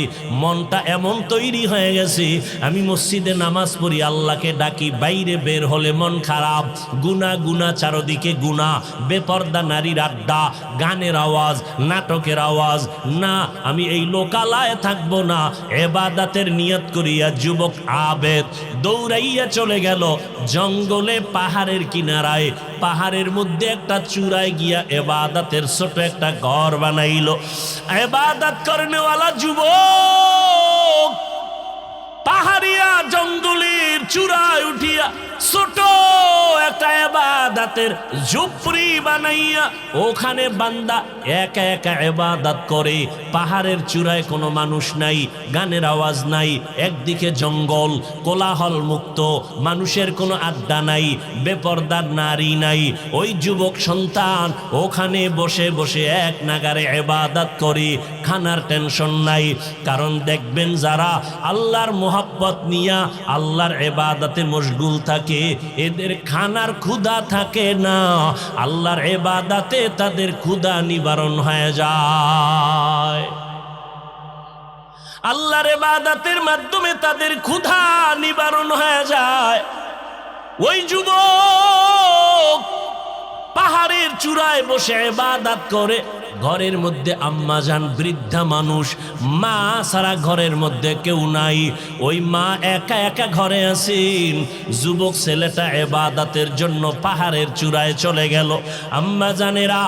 মনটা এমন তৈরি হয়ে গেছে, আমি মসজিদে নামাজ পড়ি, আল্লাহকে ডাকি, বাইরে বের হলে মন খারাপ, গুনাহ গুনাহ, চারদিকে গুনাহ, বেপর্দা নারীর আড্ডা, গানের আওয়াজ, নাটকের আওয়াজ। না, আমি এই লোকালয়ে থাকবো না। ইবাদত নিয়ত করিয়া যুবক আবেদ দৌড়াইয়া চলে গেল জঙ্গলে, পাহাড়ের কিনারায়, পাহাড়ের মধ্যে একটা চূড়ায় গিয়া ইবাদতের ছোট একটা ঘর বানাইল। ইবাদত করনেওয়ালা যুবক পাহাড়িয়া জঙ্গলের চূড়ায় উঠিয়া ছোট একটা ইবাদতের ঝুপড়ি বানাইয়া ওখানে বান্দা একা একা ইবাদত করে। পাহাড়ের চূড়ায় কোনো মানুষ নাই, গানের আওয়াজ নাই, একদিকে জঙ্গল, কোলাহল মুক্ত, মানুষের কোনো আড্ডা নাই, বেপরদার নারী নাই। ওই যুবক সন্তান ওখানে বসে বসে এক নাগারে ইবাদত করে, খানার টেনশন নাই। কারণ দেখবেন যারা আল্লাহর মোহাব্বত নিয়া আল্লাহর ইবাদতে মশগুল থাকে, এদের খানার ক্ষুধা থাকে না, আল্লাহর ইবাদতে তাদের ক্ষুধা নিবারণ হয়ে যায়। আল্লাহর ইবাদতের মাধ্যমে তাদের ক্ষুধা নিবারণ হয়ে যায়। ওই যুবক পাহাড়ের চূড়ায় বসে ইবাদত করে, ঘরের মধ্যে আম্মাজান বৃদ্ধা মানুষ, মা সারা ঘরের মধ্যে কেউ নাই। ওই মা একা একা ঘরে আছেন। যুবক ছেলেটা ইবাদতের জন্য পাহাড়ের চূড়ায় চলে গেল। আম্মাজানেরা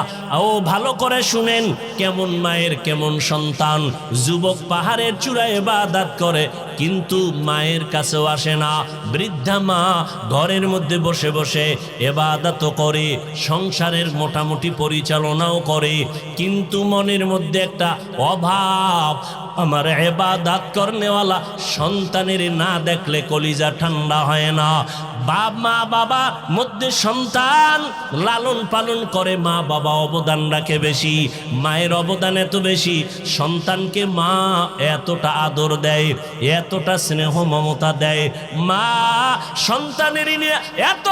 ও ভালো করে শুনেন, কেমন মায়ের কেমন সন্তান। যুবক পাহাড়ের চূড়ায় ইবাদত করে, কিন্তু মায়ের কাছেও আসে না। বৃদ্ধা মা ঘরের মধ্যে বসে বসে ইবাদত করে, সংসারের মোটামুটি পরিচালনাও করে, কিন্তু মনের মধ্যে একটা অভাব। আমার ইবাদত করনেওয়ালা সন্তানের না দেখলে কলিজা ঠান্ডা হয় না। মা বাবা মধ্যে সন্তান লালন পালন করে, মা বাবা অবদান রাখে বেশি, মায়ের অবদান এত বেশি। সন্তানকে মা এতটা আদর দেয়, এতটা স্নেহ মমতা দেয়। মা সন্তানের নিয়ে এত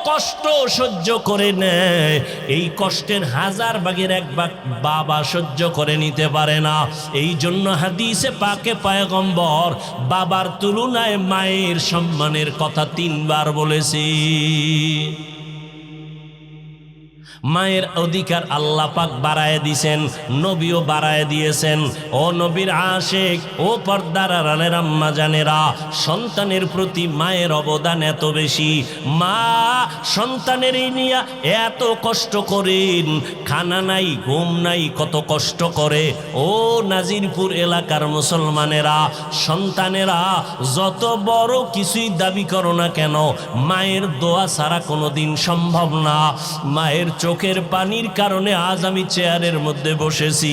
কষ্ট সহ্য করে নেয়, এই কষ্টের 1000 ভাগের 1 ভাগ বাবা সহ্য করে নিতে পারে না। এই জন্য হাদিসে পাকে পয়গম্বর বাবার তুলনায় মায়ের সম্মানের কথা 3 বার বলেছি। মায়ের অধিকার আল্লাহ পাক বাড়ায় দিয়েছেন, নবীও বাড়ায় দিয়েছেন। ও নবীর আশিক, ও পর্দার আড়ালের আম্মা জানেরা, সন্তানের প্রতি মায়ের অবদান এত বেশি। মা সন্তানের নিয়ে এত কষ্ট করেন, খানা নাই ঘুম নাই, কত কষ্ট করে। ও নাজিরপুর এলাকার মুসলমানেরা, সন্তানেরা যত বড় কিছুই দাবি করো না কেন, মায়ের দোয়া ছাড়া কোনোদিন সম্ভব না। মায়ের চোখের পানির কারণে আজ আমি চেয়ারের মধ্যে বসেছি।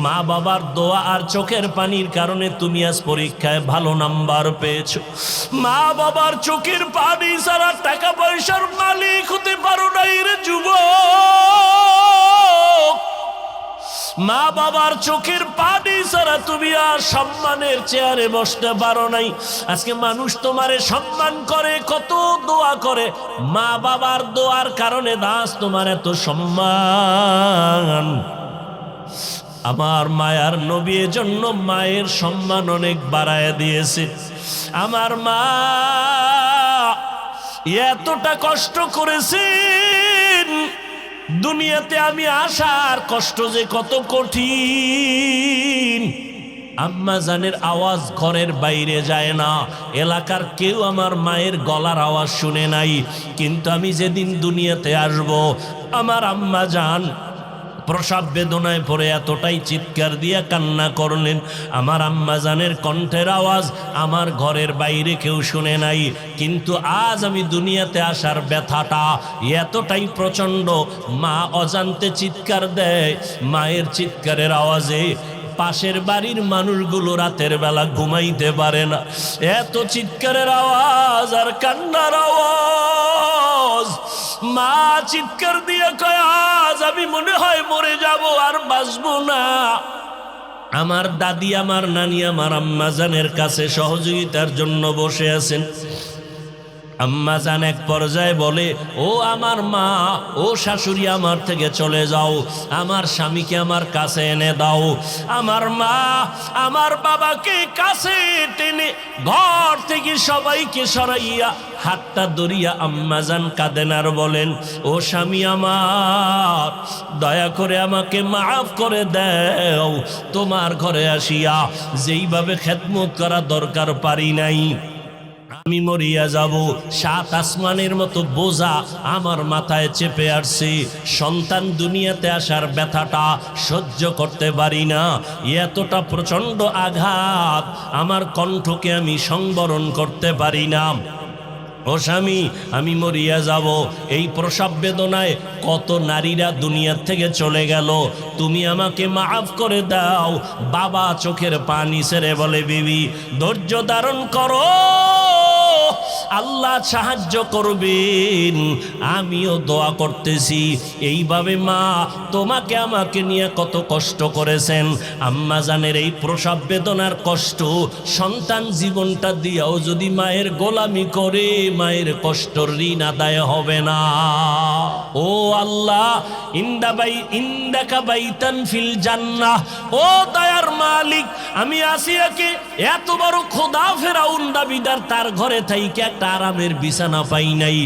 মা বাবার দোয়া আর চোখের পানির কারণে তুমি আজ পরীক্ষায় ভালো নাম্বার পেয়েছো। মা বাবার চোখের পানি ছাড়া টাকা পয়সার মালিক হতে পারো নাই রে যুবক। মা বাবার চোখের পানি ছাড়া তুমি আর সম্মানের চেয়ারে বসতে পারো নাই। আজকে মানুষ তোমারে সম্মান করে, কত দোয়া করে, মা বাবার দোয়ার কারণে দাস তোমার এত সম্মান। আমার মায়ার নবীর জন্য মায়ের সম্মান অনেক বাড়ায় দিয়েছে। আমার মা এতটা কষ্ট করেছেন, দুনিয়াতে আমি আসার কষ্ট যে কত কঠিন। আম্মা জানের আওয়াজ ঘরের বাইরে যায় না, এলাকার কেউ আমার মায়ের গলার আওয়াজ শুনে নাই। কিন্তু আমি যেদিন দুনিয়াতে আসব, আমার আম্মা জান প্রসব বেদনায় পড়ে এতটাই চিৎকার দিয়ে কান্না করলেন, আমার আম্মা জানের কণ্ঠের আওয়াজ আমার ঘরের বাইরে কেউ শুনে নাই। কিন্তু আজ আমি দুনিয়াতে আসার ব্যথাটা এতটাই প্রচণ্ড, মা অজান্তে চিৎকার দেয়। মায়ের চিৎকারের আওয়াজে পাশের বাড়ির মানুষগুলো রাতের বেলা ঘুমাইতে পারে না। এত চিৎকারের আওয়াজ আর কান্নার আওয়াজ। মা চিৎকার দিয়ে কয়, আজ আমি মনে হয় মরে যাব, আর বাঁচবো না। আমার দাদি, আমার নানি, আমার আম্মা জানের কাছে সহযোগিতার জন্য বসে আছেন। আম্মা জান এক পর্যায়ে বলে, ও আমার মা, ও শাশুড়ি, আমার থেকে চলে যাও, আমার স্বামীকে আমার কাছে এনে দাও। আমার মা আমার বাবাকে কাছে টেনে ঘর থেকে সবাইকে সরাইয়া হাতটা ধরিয়া আম্মা জান কাঁদেন আর বলেন, ও স্বামী আমার, দয়া করে আমাকে মাফ করে দাও। তোমার ঘরে আসিয়া যেইভাবে খেদমত করা দরকার পারি নাই, আমি মরিয়া যাব। 7 আসমানের মতো বোঝা আমার মাথায় চেপে আসছে। সন্তান দুনিয়াতে আসার ব্যথাটা সহ্য করতে পারি না। এতটা প্রচণ্ড আঘাত, আমার কণ্ঠকে আমি সংবরণ করতে পারি না। ও স্বামী, আমি মরিয়া যাব। এই প্রসব বেদনায় কত নারীরা দুনিয়ার থেকে চলে গেল, তুমি আমাকে মাফ করে দাও। বাবা চোখের পানি ছেড়ে বলে, বিবি ধৈর্য ধারণ করো, আল্লাহ সাহায্য করবেন। আমিও দোয়া করতেছি। এইভাবে মা তোমাকে আমাকে নিয়ে কত কষ্ট করেছেন। আম্মা জানের এই প্রসব বেদনার কষ্ট, সন্তান জীবনটা দিয়েও যদি মায়ের গোলামি করে, মায়ের কষ্ট ঋণ আদায় হবে না। ও আল্লাহ, ইন্দাকা বাইতান ফিল জান্নাহ, ও দয়ার মালিক, আমি আসিয়াকে এত বড় খোদা ফেরাউন দাবিদার তার ঘরে থাইকে একটা আরামের বিছানা পাই নাই,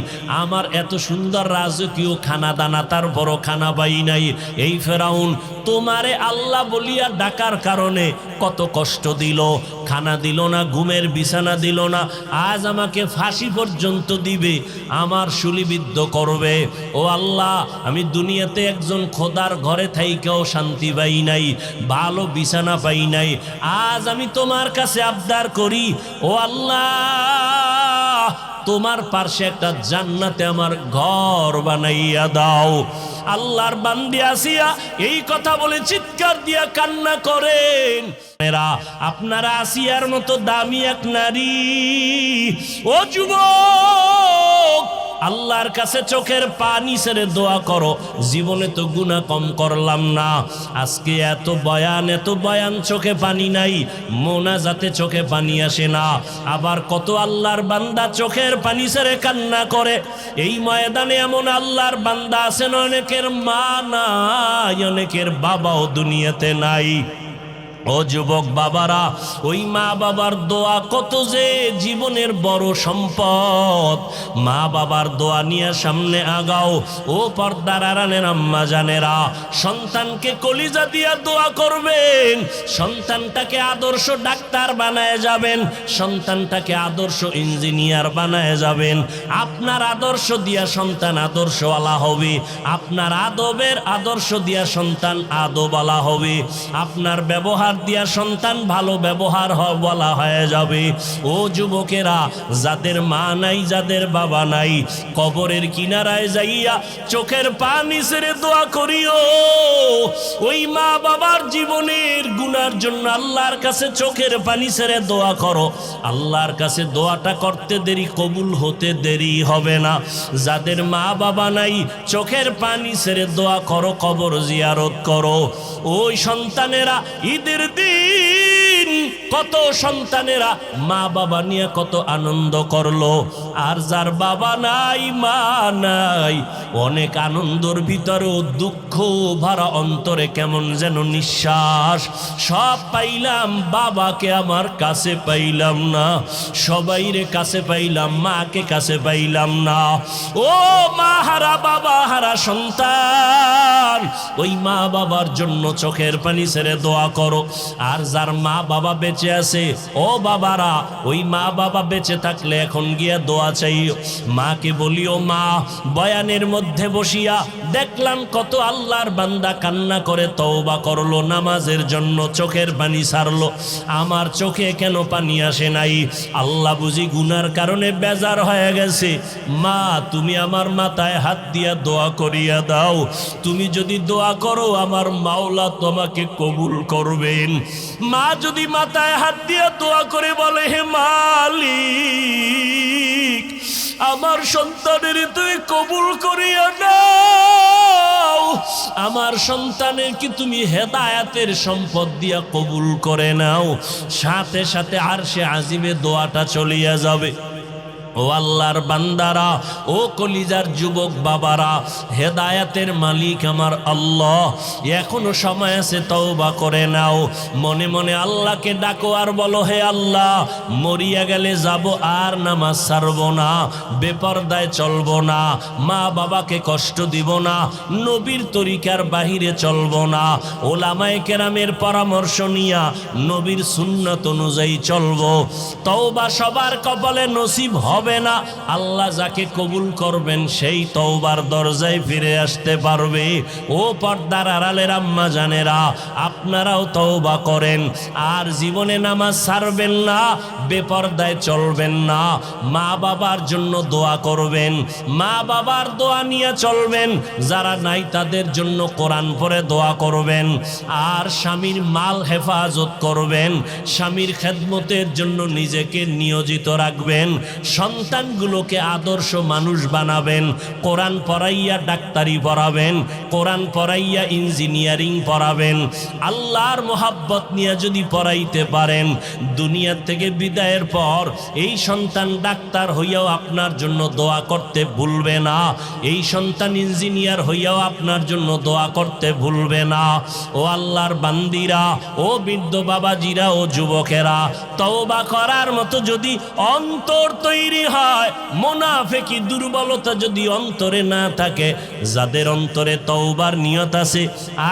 আমার এত সুন্দর রাজকীয় খানা দানা তারপরও খানা পাই নাই। এই ফেরাউন তোমারে আল্লাহ বলিয়া ডাকার কারণে কত কষ্ট দিল, খানা দিল না, ঘুমের বিছানা দিল না, আজ আমাকে ফাঁসি পর্যন্ত দিবে, আমার শুলিবিদ্ধ করবে। ও আল্লাহ, আমি দুনিয়াতে একজন খোদার ঘরে থাইকেও শান্তি পাই নাই, ভালো বিছানা পাই নাই, আজ আমি তোমার কাছে আবদার করি, ও আল্লাহ তোমার পাশে একটা জান্নাতে আমার ঘর বানাইয়া দাও। আল্লাহর বান্দি আসিয়া এই কথা বলে চিৎকার দিয়া কান্না করেন। আপনারা আসিয়ার মতো দামি এক নারী, ও যুবক, আল্লাহর কাছে চোখের পানি ছেড়ে দোয়া করো। জীবনে তো গুনাহ কম করলাম না, আজকে এত বয়ান চোখে পানি নাই, মোনাজাতে চোখে পানি আসে না। আবার কত আল্লাহর বান্দা চোখের পানি ছেড়ে কান্না করে। এই ময়দানে এমন আল্লাহর বান্দা আছেন, অনেকের মা নাই, অনেকের বাবাও দুনিয়াতে নাই। ও যুবক বাবারা, ওই মা বাবার দোয়া কত যে জীবনের বড় সম্পদ। মা বাবার দোয়া নিয়ে সামনে আগাও। ও পর্দার আড়ালের আম্মা জানেরা, সন্তানকে কলিজা দিয়া দোয়া করবেন, সন্তানটাকে আদর্শ ডাক্তার বানায় যাবেন, সন্তানটাকে আদর্শ ইঞ্জিনিয়ার বানায় যাবেন। আপনার আদর্শ দিয়া সন্তান আদর্শওয়ালা হবে, আপনার আদবের আদর্শ দিয়া সন্তান আদবওয়ালা হবে, আপনার ব্যবহার দিয়া সন্তান ভালো ব্যবহার বলা হয়ে যাবে। ও যুবকেরা, যাদের মা নাই, যাদের বাবা নাই, কবরের কিনারায় যাইয়া চোখের পানি ছেড়ে দোয়া করিও। ওই মা বাবার জীবনের গুনার জন্য আল্লাহর কাছে চোখের পানি ছেড়ে দোয়া করো। আল্লাহর কাছে দোয়াটা করতে দেরি, কবুল হতে দেরি হবে না। যাদের মা বাবা নাই, চোখের পানি ছেড়ে দোয়া করো, কবর জিয়ারত করো। ওই সন্তানেরা ঈদের দিন কত সন্তানেরা মা বাবা নিয়ে কত আনন্দ করলো, আর যার বাবা নাই, মা নাই, অনেক আনন্দর ভিতরেও দুঃখ ভরা অন্তরে কেমন যেন নিঃশ্বাস। সব পাইলাম, বাবাকে আমার কাছে পাইলাম না, সবাইরে কাছে পাইলাম, মাকে কাছে পাইলাম না। ও মা হারা বাবা হারা সন্তান, ওই মা বাবার জন্য চোখের পানি ছেড়ে দোয়া করো। আর যার মা বাবা বেঁচে আছে, ও বাবারা, ওই মা বাবা বেঁচে থাকলে এখন গিয়া দোয়া চাইও। মাকে বলিও, মা, বয়ানের মধ্যে বসিয়া দেখলাম কত আল্লাহর বান্দা কান্না করে তওবা করলো, নামাজের জন্য চোখের পানি ছাড়লো, আমার চোখে কেন পানি আসে নাই? আল্লাহ বুঝি গুনার কারণে বেজার হয়ে গেছে। মা, তুমি আমার মাথায় হাত দিয়া দোয়া করিয়া দাও, তুমি যদি দোয়া করো আমার মাওলা তোমাকে কবুল করবেন। মা যদি মাথায় হাত দিয়া দোয়া করে বলে, হে মালিক, আমার সন্তানের তুমি কবুল করিয়া নাও, আমার সন্তানের কি তুমি হেদায়াতের সম্পদ দিয়া কবুল করে নাও, সাথে সাথে আরশে আজিমে দোয়াটা চলিয়া যাবে। ও আল্লাহর বান্দারা, ও কলিজার যুবক বাবারা, হেদায়াতের মালিক আমার আল্লাহ, এখনো সময় আছে, তওবা করে নাও। মনে মনে আল্লাহকে ডাকো আর বলো, হে আল্লাহ, মরিয়া গেলে যাব, আর নামাজ ছাড়ব না, বেপরদায় চলব না, মা বাবাকে কষ্ট দিব না, নবীর তরিকার বাহিরে চলব না, ওলামায়ে কেরামের পরামর্শ নিয়া নবীর সুন্নাত অনুযায়ী চলব। তওবা সবার কপালে নসিব হবে না, আল্লাহ যাকে কবুল করবেন সেই তওবার দরজায় ফিরে আসতে পারবে। ও পর্দার আড়ালের আম্মা জানেরা, আপনারাও তওবা করেন, আর জীবনে নামাজ ছাড়বেন না, বেপরদায় চলবেন না, মা বাবার জন্য দোয়া করবেন, মা বাবার দোয়া নিয়ে চলবেন, যারা নাই তাদের জন্য কোরআন পড়ে দোয়া করবেন, আর স্বামীর মাল হেফাজত করবেন, স্বামীর খেদমতের জন্য নিজেকে নিয়োজিত রাখবেন, সন্তানগুলোকে আদর্শ মানুষ বানাবেন, কোরআন পড়াইয়া ডাক্তারি পড়াবেন, কোরআন পড়াইয়া ইঞ্জিনিয়ারিং পড়াবেন। আল্লাহর মোহাব্বত নিয়ে যদি পড়াইতে পারেন, দুনিয়া থেকে বিদায়ের পর এই সন্তান ডাক্তার হইয়াও আপনার জন্য দোয়া করতে ভুলবে না, এই সন্তান ইঞ্জিনিয়ার হইয়াও আপনার জন্য দোয়া করতে ভুলবে না। ও আল্লাহর বান্দিরা, ও বৃদ্ধ বাবাজিরা, ও যুবকেরা, তওবা করার মতো যদি অন্তর তৈরি হয়, মুনাফিকি দুর্বলতা যদি অন্তরে না থাকে, যাদের অন্তরে তওবার নিয়ত আছে,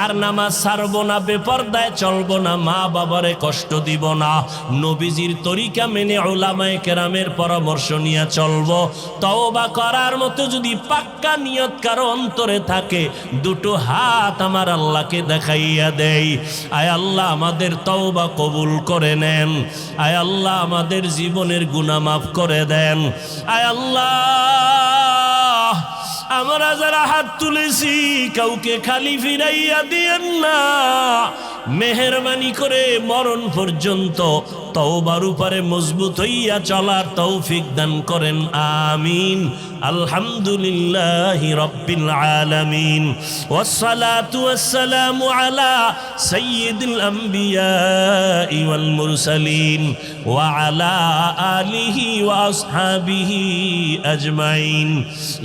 আর নামাজ ছাড়বো না, বেপরদায় চলবো না, মা বাবারে কষ্ট দিব না, নবীজির তরিকা মেনে উলামায়ে কেরামের পরামর্শ নিয়ে চলবো, তওবা করার মতো যদি পাক্কা নিয়ত কারো অন্তরে থাকে, দুটো হাত আমার আল্লাহকে দেখাইয়া দেই। আয় আল্লাহ আমাদের তওবা কবুল করে নেন, আয় আল্লাহ আমাদের জীবনের গুনাহ মাফ করে দেন। আয় আল্লাহ আমরা যারা হাত তুলেছি কাউকে খালি ফিরাইয়া দিয়েন না, মেহেরবানি করে মরণ পর্যন্ত তওবার উপরে মজবুত হইয়া চলার তৌফিক দান করেন, আমিন। আলহামদুলিল্লাহি রাব্বিল আলামিন, ওয়াসসালাতু ওয়াসসালামু আলা সাইয়্যিদিল আমবিয়াই ওয়াল মুরসালিন ওয়া আলা আলিহি ওয়া আসহাবিহি আজমাইন।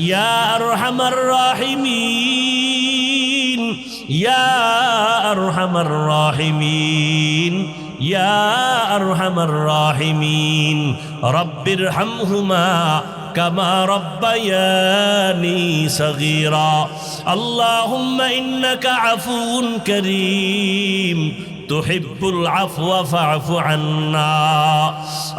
ইয়া আরহামার রাহিমিন, ইয়া আরহামার রাহিমিন, ইয়া আরহামার রাহিমিন, রব্বিরহামহুমা কামা রব্বায়ানি সগীরা। আল্লাহুম্মা ইন্নাকা আফুউন কারীম তুহিব্বুল আফওয়া ফা'ফু আন্না।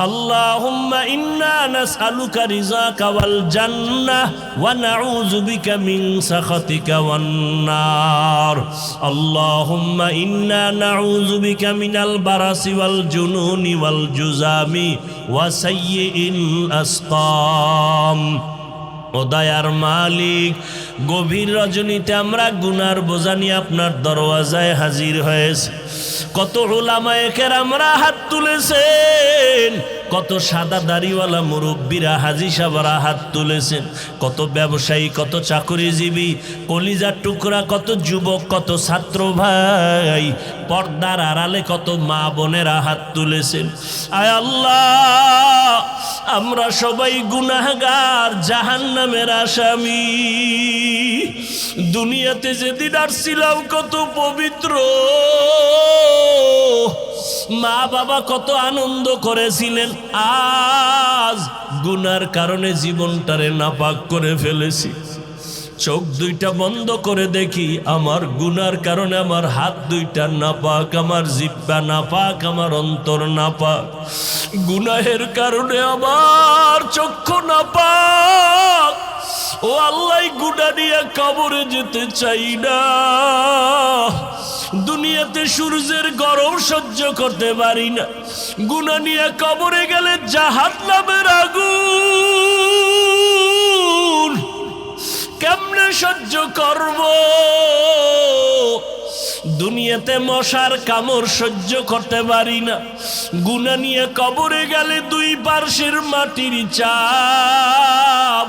আল্লাহুম্মা ইন্না নাসআলুকা রিযাকা ওয়াল জান্নাহ ওয়া নাউযু বিকা মিন সাখাতিকা ওয়ান নার। আল্লাহুম্মা ইন্না নাউযু বিকা মিনাল বারাসি ওয়াল জুনুনি ওয়াল জুযামি ওয়া সাইয়্যিল আসকাম। ও দয়ার মালিক, গভীর রজনীতে আমরা গুনার বোঝা নিয়ে আপনার দরওয়াজায় হাজির হয়েছে। কত উলামায়ে কেরামরা হাত তুলেছেন, কত সাদা দাড়িওয়ালা মুরব্বীরা, হাজী সাহেবরা হাত তুলেছেন, কত ব্যবসায়ী, কত চাকরিজীবী, কলিজার টুকরা, কত যুবক, কত ছাত্র ভাই, পর্দার আড়ালে কত মা বোনেরা হাত তুলেছেন। আয় আল্লাহ আমরা সবাই গুনাহগার, জাহান্নামের আসামি। দুনিয়াতে যেদিন আসছিলাম কত পবিত্র, মা বাবা কত আনন্দ করেছিলেন, আজ গুনার কারণে জীবনটারে নাপাক করে ফেলেছি। চোখ দুইটা বন্ধ করে দেখি, আমার গুনার কারণে আমার হাত দুইটা নাপাক, আমার জিহ্বা নাপাক, আমার অন্তর নাপাক। গুনাহের কারণে আমার চক্ষু নাপাক। ও আল্লাহ, গুনাহ নিয়ে কবরে যেতে চাই না। দুনিয়াতে সূর্যের গরম সহ্য করতে পারি না, গুনাহ নিয়ে কবরে গেলে জাহান্নামের আগুন কেমনে সহ্য করব? দুনিয়াতে মশার কামড় সহ্য করতে পারি না, গুনাহ নিয়ে কবরে গেলে দুই পার্শ্বের মাটির চাপ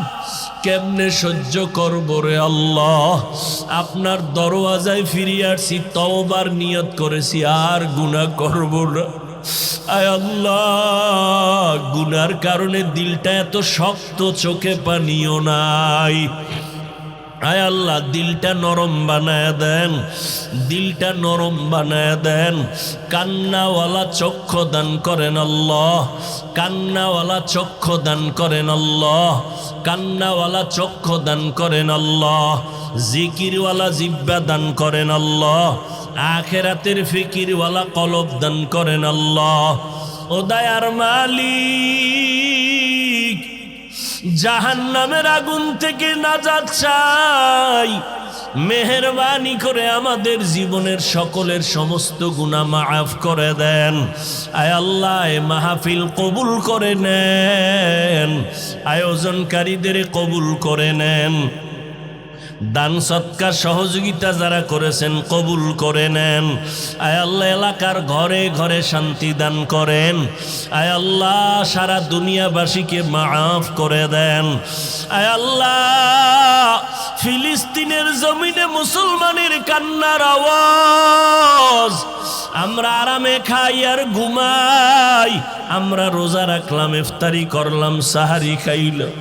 কেমনে সহ্য করব রে আল্লাহ? আপনার দরওয়াজায় ফিরে আসছি, তওবার নিয়ত করেছি, আর গুনাহ করব না। আয় আল্লাহ, গুনার কারণে দিলটা এত শক্ত, চোখে পানিও নাই। আয় আল্লাহ, দিলটা নরম বানায় দেন, দিলটা নরম বানায় দেন। কান্নাওয়ালা চক্ষু দান করেন আল্লাহ, কান্নাওয়ালা চক্ষু দান করেন আল্লাহ, কান্নাওয়ালা চক্ষু দান করেন আল্লাহ। জিকিরওয়ালা জিহ্বা দান করেন আল্লাহ, আখিরাতের ফিকিরওয়ালা কলব দান করেন আল্লাহ। ও দয়ার মালিক, জাহান্নামের আগুন থেকে নাজাত চাই, মেহেরবানি করে আমাদের জীবনের সকলের সমস্ত গুনাহ মাফ করে দেন। আয় আল্লাহ, মাহফিল কবুল করে নেন, আয়োজনকারীদের কবুল করে নেন। দান সৎকার সহযোগিতা যারা করেছেন কবুল করে নেন। আয় আল্লাহ এলাকার ঘরে ঘরে শান্তি দান করেন। আয় আল্লাহ সারা দুনিয়াবাসীকে মাফ করে দেন। আয় আল্লাহ ফিলিস্তিনের জমিনে মুসলমানের কান্নার আওয়াজ, আমরা আরামে খাই আর ঘুমাই, আমরা রোজা রাখলাম, ইফতারি করলাম, সাহারি খাইলাম।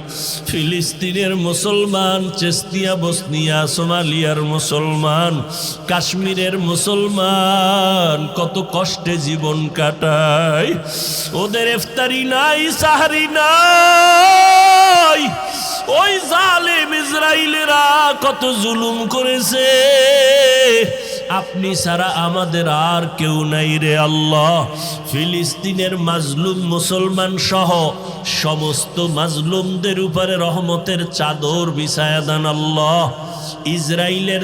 ফিলিস্তিনের মুসলমান, চেচনিয়া, বসনিয়া, সোমালিয়ার মুসলমান, কাশ্মীরের মুসলমান কত কষ্টে জীবন কাটায়। ওদের ইফতারি নাই, সাহারি নাই। ওই জালেম ইসরাইলেরা কত জুলুম করেছে, আপনি ছাড়া আমাদের আর কেউ নাই রে আল্লাহ। ফিলিস্তিনের মাজলুম মুসলমান সহ সমস্ত মাজলুমদের উপরে রহমতের চাদর বিছায়া দেন আল্লাহ। ইসরাইলের